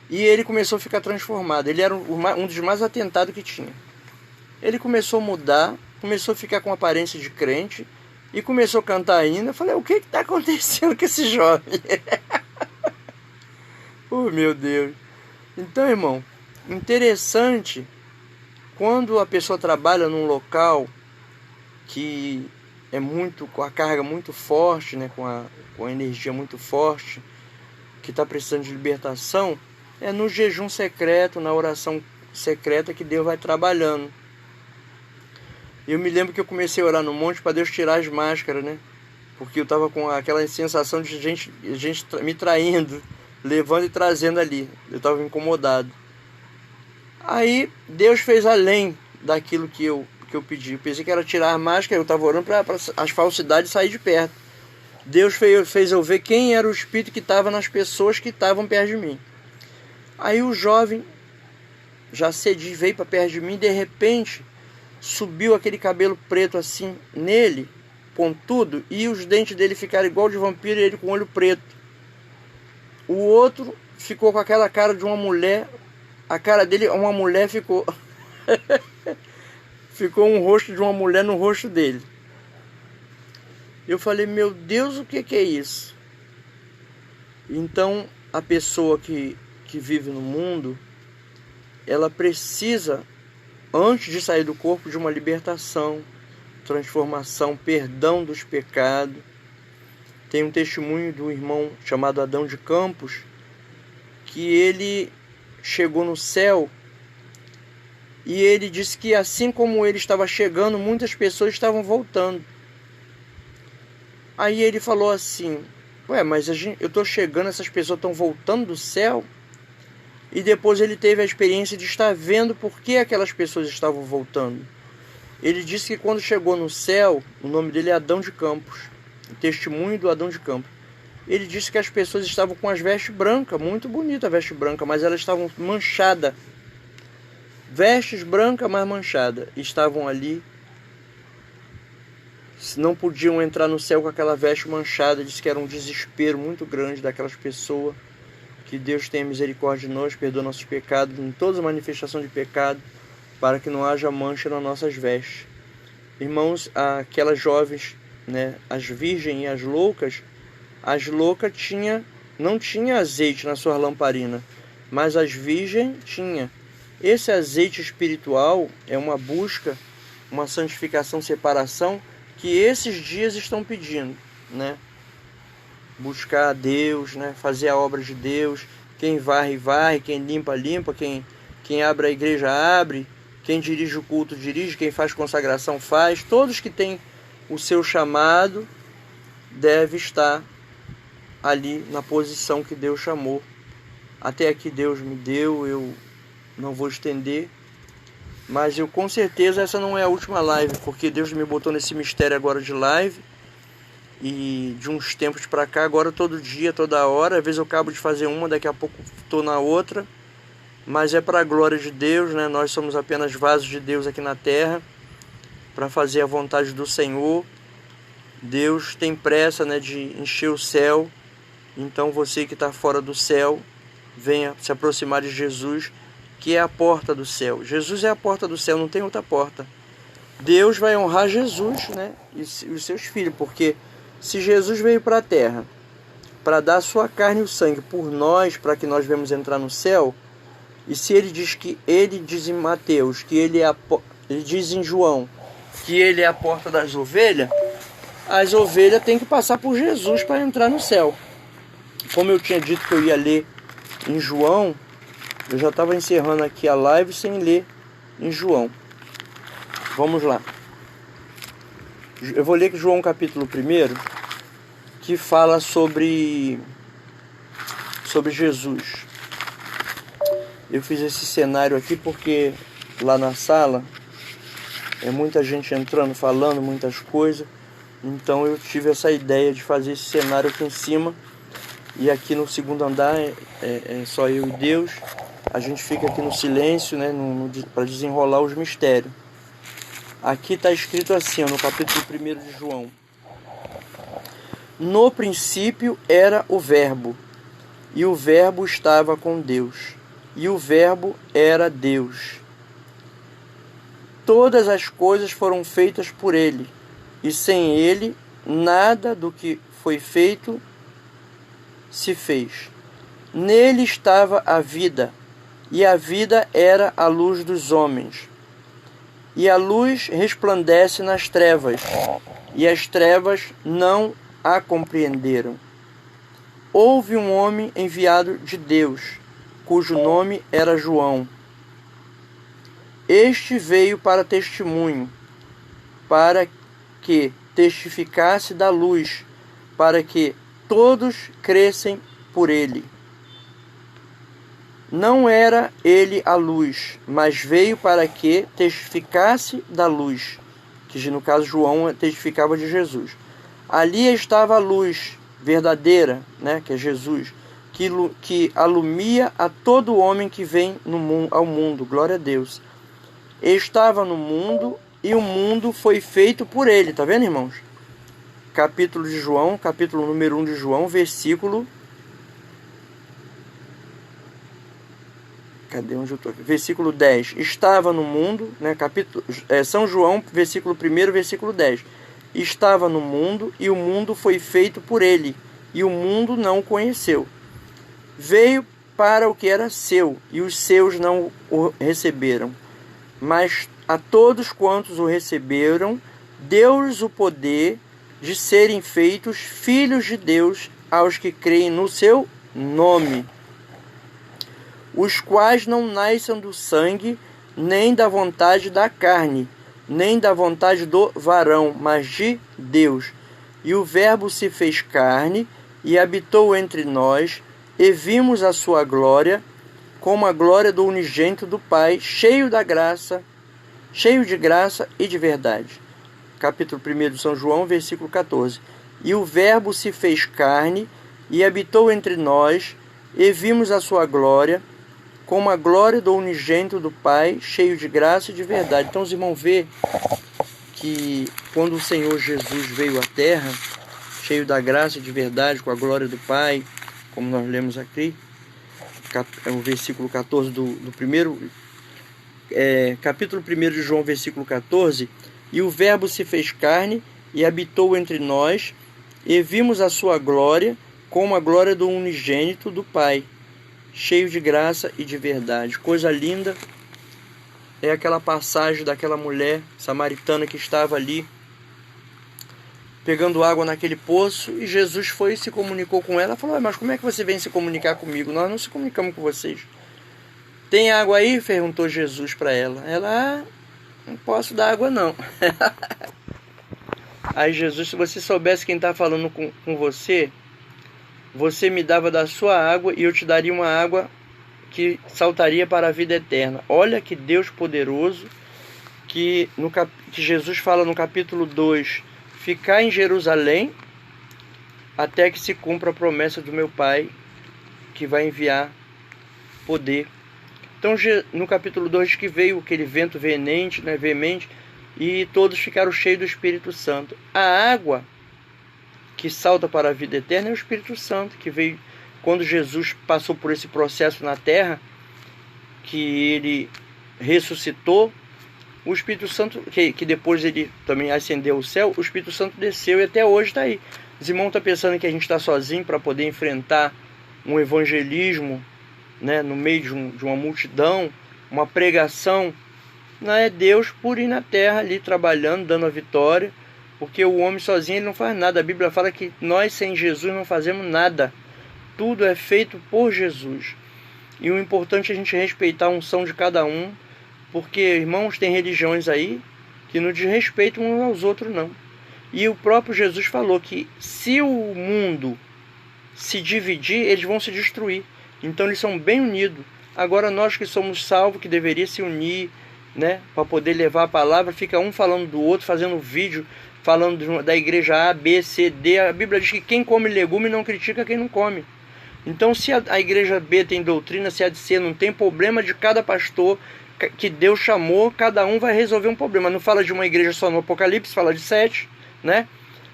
E ele começou a ficar transformado. Ele era um dos mais atentados que tinha. Ele começou a mudar, começou a ficar com aparência de crente e começou a cantar ainda. Eu falei, o que está acontecendo com esse jovem? Oh, meu Deus. Então, irmão, interessante, quando a pessoa trabalha num local que é muito, com a carga muito forte, né, com a energia muito forte, que está precisando de libertação, é no jejum secreto, na oração secreta que Deus vai trabalhando. Eu me lembro que eu comecei a orar no monte para Deus tirar as máscaras, né? Porque eu estava com aquela sensação de gente me traindo, levando e trazendo ali. Eu estava incomodado. Aí Deus fez além daquilo que eu pedi. Eu pensei que era tirar a máscara, eu estava orando para as falsidades sair de perto. Deus fez eu ver quem era o espírito que estava nas pessoas que estavam perto de mim. Aí o jovem já cedi, veio para perto de mim, de repente subiu aquele cabelo preto assim nele, pontudo, e os dentes dele ficaram igual de vampiro e ele com o olho preto. O outro ficou com aquela cara de uma mulher, a cara dele, uma mulher ficou ficou um rosto de uma mulher no rosto dele. Eu falei, meu Deus, o que é isso? Então, a pessoa que vive no mundo, ela precisa, antes de sair do corpo, de uma libertação, transformação, perdão dos pecados. Tem um testemunho do irmão chamado Adão de Campos, que ele chegou no céu e ele disse que assim como ele estava chegando, muitas pessoas estavam voltando. Aí ele falou assim, ué, mas eu estou chegando, essas pessoas estão voltando do céu? E depois ele teve a experiência de estar vendo por que aquelas pessoas estavam voltando. Ele disse que quando chegou no céu, o nome dele é Adão de Campos, o testemunho do Adão de Campos. Ele disse que as pessoas estavam com as vestes brancas, muito bonita a veste branca, mas elas estavam manchadas. Vestes brancas, mas manchadas. Estavam ali, não podiam entrar no céu com aquela veste manchada. Disse que era um desespero muito grande daquelas pessoas. Que Deus tenha misericórdia de nós, perdoa nossos pecados, em todas as manifestações de pecado, para que não haja mancha nas nossas vestes. Irmãos, aquelas jovens, né, as virgens e as loucas não tinha azeite na sua lamparina, mas as virgens tinha. Esse azeite espiritual é uma busca, uma santificação, separação, que esses dias estão pedindo, né? Buscar a Deus, né? Fazer a obra de Deus. Quem varre, varre. Quem limpa, limpa. Quem abre a igreja, abre. Quem dirige o culto, dirige. Quem faz consagração, faz. Todos que têm o seu chamado devem estar ali na posição que Deus chamou. Até aqui Deus me deu, eu não vou estender. Mas eu com certeza essa não é a última live, porque Deus me botou nesse mistério agora de live. E de uns tempos para cá, agora todo dia, toda hora, às vezes eu acabo de fazer uma, daqui a pouco estou na outra, mas é para a glória de Deus, né? Nós somos apenas vasos de Deus aqui na terra, para fazer a vontade do Senhor. Deus tem pressa, né, de encher o céu, então você que está fora do céu, venha se aproximar de Jesus, que é a porta do céu. Jesus é a porta do céu, não tem outra porta. Deus vai honrar Jesus, né, e os seus filhos, porque se Jesus veio para a terra para dar a sua carne e o sangue por nós, para que nós venhamos entrar no céu, e se ele diz em Mateus que ele diz em João que ele é a porta das ovelhas, as ovelhas têm que passar por Jesus para entrar no céu. Como eu tinha dito que eu ia ler em João, eu já estava encerrando aqui a live sem ler em João. Vamos lá. Eu vou ler João capítulo 1, que fala sobre Jesus. Eu fiz esse cenário aqui porque lá na sala é muita gente entrando, falando muitas coisas. Então eu tive essa ideia de fazer esse cenário aqui em cima. E aqui no segundo andar é só eu e Deus. A gente fica aqui no silêncio, né, para desenrolar os mistérios. Aqui está escrito assim, no capítulo 1 de João. No princípio era o Verbo, e o Verbo estava com Deus, e o Verbo era Deus. Todas as coisas foram feitas por ele, e sem ele nada do que foi feito se fez. Nele estava a vida, e a vida era a luz dos homens. E a luz resplandece nas trevas, e as trevas não a compreenderam. Houve um homem enviado de Deus, cujo nome era João. Este veio para testemunho, para que testificasse da luz, para que todos crescem por ele. Não era ele a luz, mas veio para que testificasse da luz, que no caso João testificava de Jesus. Ali estava a luz verdadeira, né, que é Jesus, que alumia a todo homem que vem ao mundo. Glória a Deus. Estava no mundo e o mundo foi feito por ele. Tá vendo, irmãos? Capítulo de João, capítulo número 1 de João, versículo... Cadê onde eu tô? Versículo 10. Estava no mundo, né? São João, versículo 1, versículo 10. Estava no mundo e o mundo foi feito por ele, e o mundo não o conheceu. Veio para o que era seu, e os seus não o receberam. Mas a todos quantos o receberam, deu-lhes o poder de serem feitos filhos de Deus, aos que creem no seu nome, os quais não nascem do sangue, nem da vontade da carne, nem da vontade do varão, mas de Deus. E o Verbo se fez carne e habitou entre nós, e vimos a sua glória, como a glória do unigênito do Pai, cheio de graça e de verdade. Capítulo 1 de São João, versículo 14. E o Verbo se fez carne e habitou entre nós, e vimos a sua glória, como a glória do unigênito do Pai, cheio de graça e de verdade. Então os irmãos vê que quando o Senhor Jesus veio à terra, cheio da graça e de verdade, com a glória do Pai, como nós lemos aqui, o versículo 14 do primeiro, capítulo 1 de João, versículo 14, e o Verbo se fez carne e habitou entre nós, e vimos a sua glória, como a glória do unigênito do Pai, cheio de graça e de verdade. Coisa linda é aquela passagem daquela mulher samaritana que estava ali pegando água naquele poço, e Jesus foi e se comunicou com ela. Falou: mas como é que você vem se comunicar comigo? Nós não se comunicamos com vocês. Tem água aí? Perguntou Jesus para ela. Ela: não posso dar água não. Aí Jesus: se você soubesse quem está falando com você, você me dava da sua água e eu te daria uma água que saltaria para a vida eterna. Olha que Deus poderoso, que Jesus fala no capítulo 2, ficar em Jerusalém até que se cumpra a promessa do meu Pai, que vai enviar poder. Então no capítulo 2 que veio aquele vento veemente, e todos ficaram cheios do Espírito Santo. A água que salta para a vida eterna é o Espírito Santo, que veio quando Jesus passou por esse processo na terra, que ele ressuscitou. O Espírito Santo, que depois ele também ascendeu ao céu, o Espírito Santo desceu e até hoje está aí. Os irmãos estão pensando que a gente está sozinho para poder enfrentar um evangelismo, né, no meio de uma multidão, uma pregação. Não, é Deus por ir na terra ali trabalhando, dando a vitória, porque o homem sozinho ele não faz nada. A Bíblia fala que nós sem Jesus não fazemos nada. Tudo é feito por Jesus. E o importante é a gente respeitar a unção de cada um, porque, irmãos, tem religiões aí que não desrespeitam uns aos outros, não. E o próprio Jesus falou que se o mundo se dividir, eles vão se destruir. Então eles são bem unidos. Agora nós que somos salvos, que deveria se unir, né, para poder levar a palavra, fica um falando do outro, fazendo vídeo, falando da igreja A, B, C, D. A Bíblia diz que quem come legume não critica quem não come. Então se a igreja B tem doutrina, se a de C não tem, problema de cada pastor que Deus chamou, cada um vai resolver um problema. Não fala de uma igreja só no Apocalipse, fala de 7, né?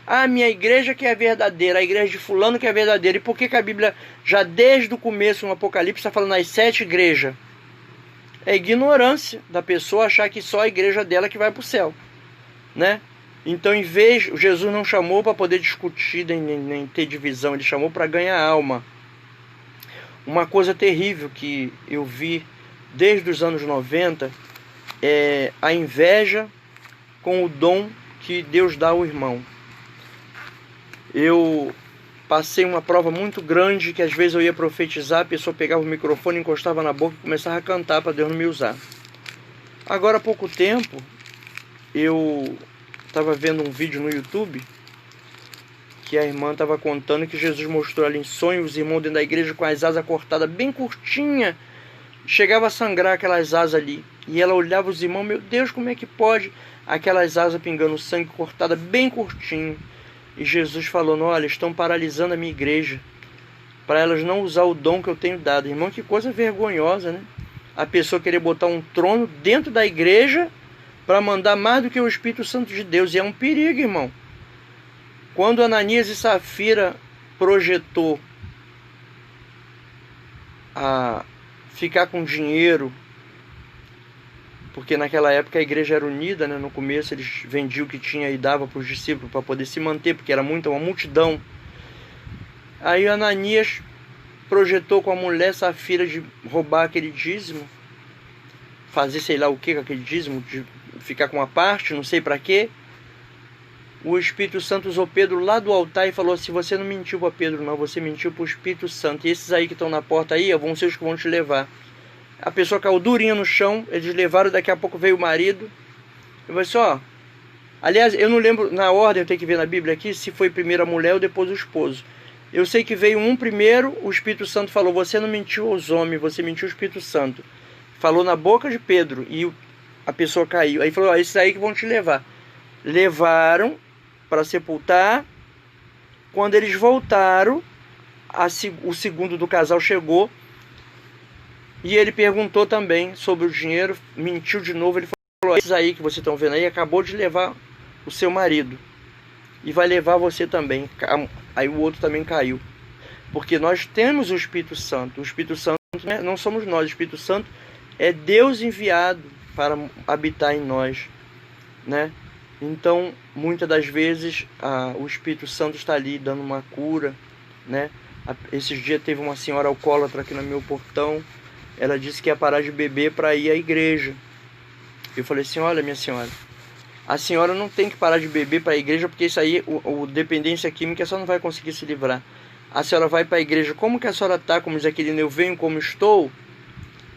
A minha igreja que é verdadeira, a igreja de fulano que é verdadeira. E por que a Bíblia, já desde o começo no Apocalipse, está falando as 7 igrejas? É ignorância da pessoa achar que só a igreja dela que vai para o céu, né? Então, em vez, Jesus não chamou para poder discutir, nem ter divisão, ele chamou para ganhar alma. Uma coisa terrível que eu vi desde os anos 90 é a inveja com o dom que Deus dá ao irmão. Eu passei uma prova muito grande que às vezes eu ia profetizar, a pessoa pegava o microfone, encostava na boca e começava a cantar para Deus não me usar. Agora há pouco tempo eu estava vendo um vídeo no YouTube que a irmã estava contando que Jesus mostrou ali em sonho os irmãos dentro da igreja com as asas cortadas bem curtinha, chegava a sangrar aquelas asas ali, e ela olhava os irmãos, meu Deus, como é que pode? Aquelas asas pingando sangue, cortada bem curtinho. E Jesus falou: olha, estão paralisando a minha igreja. para elas não usar o dom que eu tenho dado. Irmão, que coisa vergonhosa, né? A pessoa querer botar um trono dentro da igreja para mandar mais do que o Espírito Santo de Deus. E é um perigo, irmão. Quando Ananias e Safira projetou a ficar com dinheiro, porque naquela época a igreja era unida, né? No começo eles vendiam o que tinha e davam para os discípulos para poder se manter, porque era uma multidão. Aí Ananias projetou com a mulher Safira de roubar aquele dízimo, fazer sei lá o que com aquele dízimo, de ficar com uma parte, não sei para quê. O Espírito Santo usou Pedro lá do altar e falou assim: você não mentiu para Pedro não, você mentiu para o Espírito Santo. E esses aí que estão na porta aí, vão ser os que vão te levar. A pessoa caiu durinha no chão, eles levaram, daqui a pouco veio o marido. Eu falei assim, ó, aliás, eu não lembro na ordem, eu tenho que ver na Bíblia aqui, se foi primeiro a mulher ou depois o esposo. Eu sei que veio um primeiro, o Espírito Santo falou: você não mentiu aos homens, você mentiu ao Espírito Santo. Falou na boca de Pedro e a pessoa caiu. Aí falou: ó, esses aí que vão te levar. Levaram para sepultar. Quando eles voltaram, o segundo do casal chegou e ele perguntou também sobre o dinheiro, mentiu de novo. Ele falou: esses aí que vocês estão vendo aí acabou de levar o seu marido e vai levar você também. Aí o outro também caiu, porque nós temos o Espírito Santo. O Espírito Santo, né, não somos nós, o Espírito Santo é Deus enviado para habitar em nós, né? Então, muitas das vezes, o Espírito Santo está ali dando uma cura, né? Esses dias teve uma senhora alcoólatra aqui no meu portão. Ela disse que ia parar de beber para ir à igreja. Eu falei assim: olha, minha senhora, a senhora não tem que parar de beber para a igreja, porque isso aí, o dependência química, a senhora não vai conseguir se livrar. A senhora vai para a igreja, como que a senhora está, como diz aquele, eu venho como estou,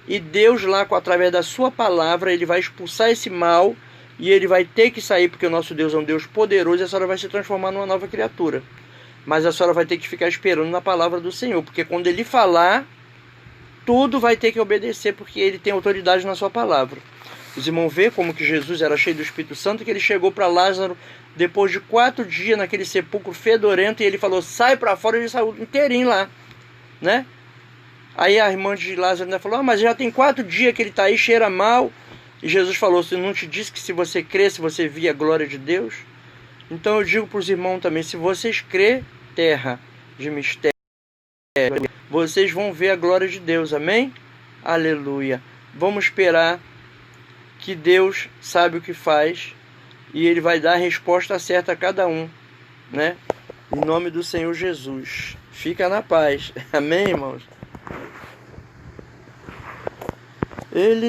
e Deus lá, através da sua palavra, ele vai expulsar esse mal, e ele vai ter que sair, porque o nosso Deus é um Deus poderoso, e a senhora vai se transformar numa nova criatura. Mas a senhora vai ter que ficar esperando na palavra do Senhor, porque quando ele falar, tudo vai ter que obedecer, porque ele tem autoridade na sua palavra. Os irmãos vê como que Jesus era cheio do Espírito Santo, que ele chegou para Lázaro depois de 4 dias naquele sepulcro fedorento, e ele falou: sai para fora, e ele saiu inteirinho lá, né? Aí a irmã de Lázaro ainda falou: mas já tem 4 dias que ele está aí, cheira mal. E Jesus falou: se não te disse que se você crer, se você via a glória de Deus? Então eu digo para os irmãos também: se vocês crê, terra de mistério, vocês vão ver a glória de Deus, amém? Aleluia. Vamos esperar que Deus sabe o que faz e ele vai dar a resposta certa a cada um, né? Em nome do Senhor Jesus. Fica na paz. Amém, irmãos? Ele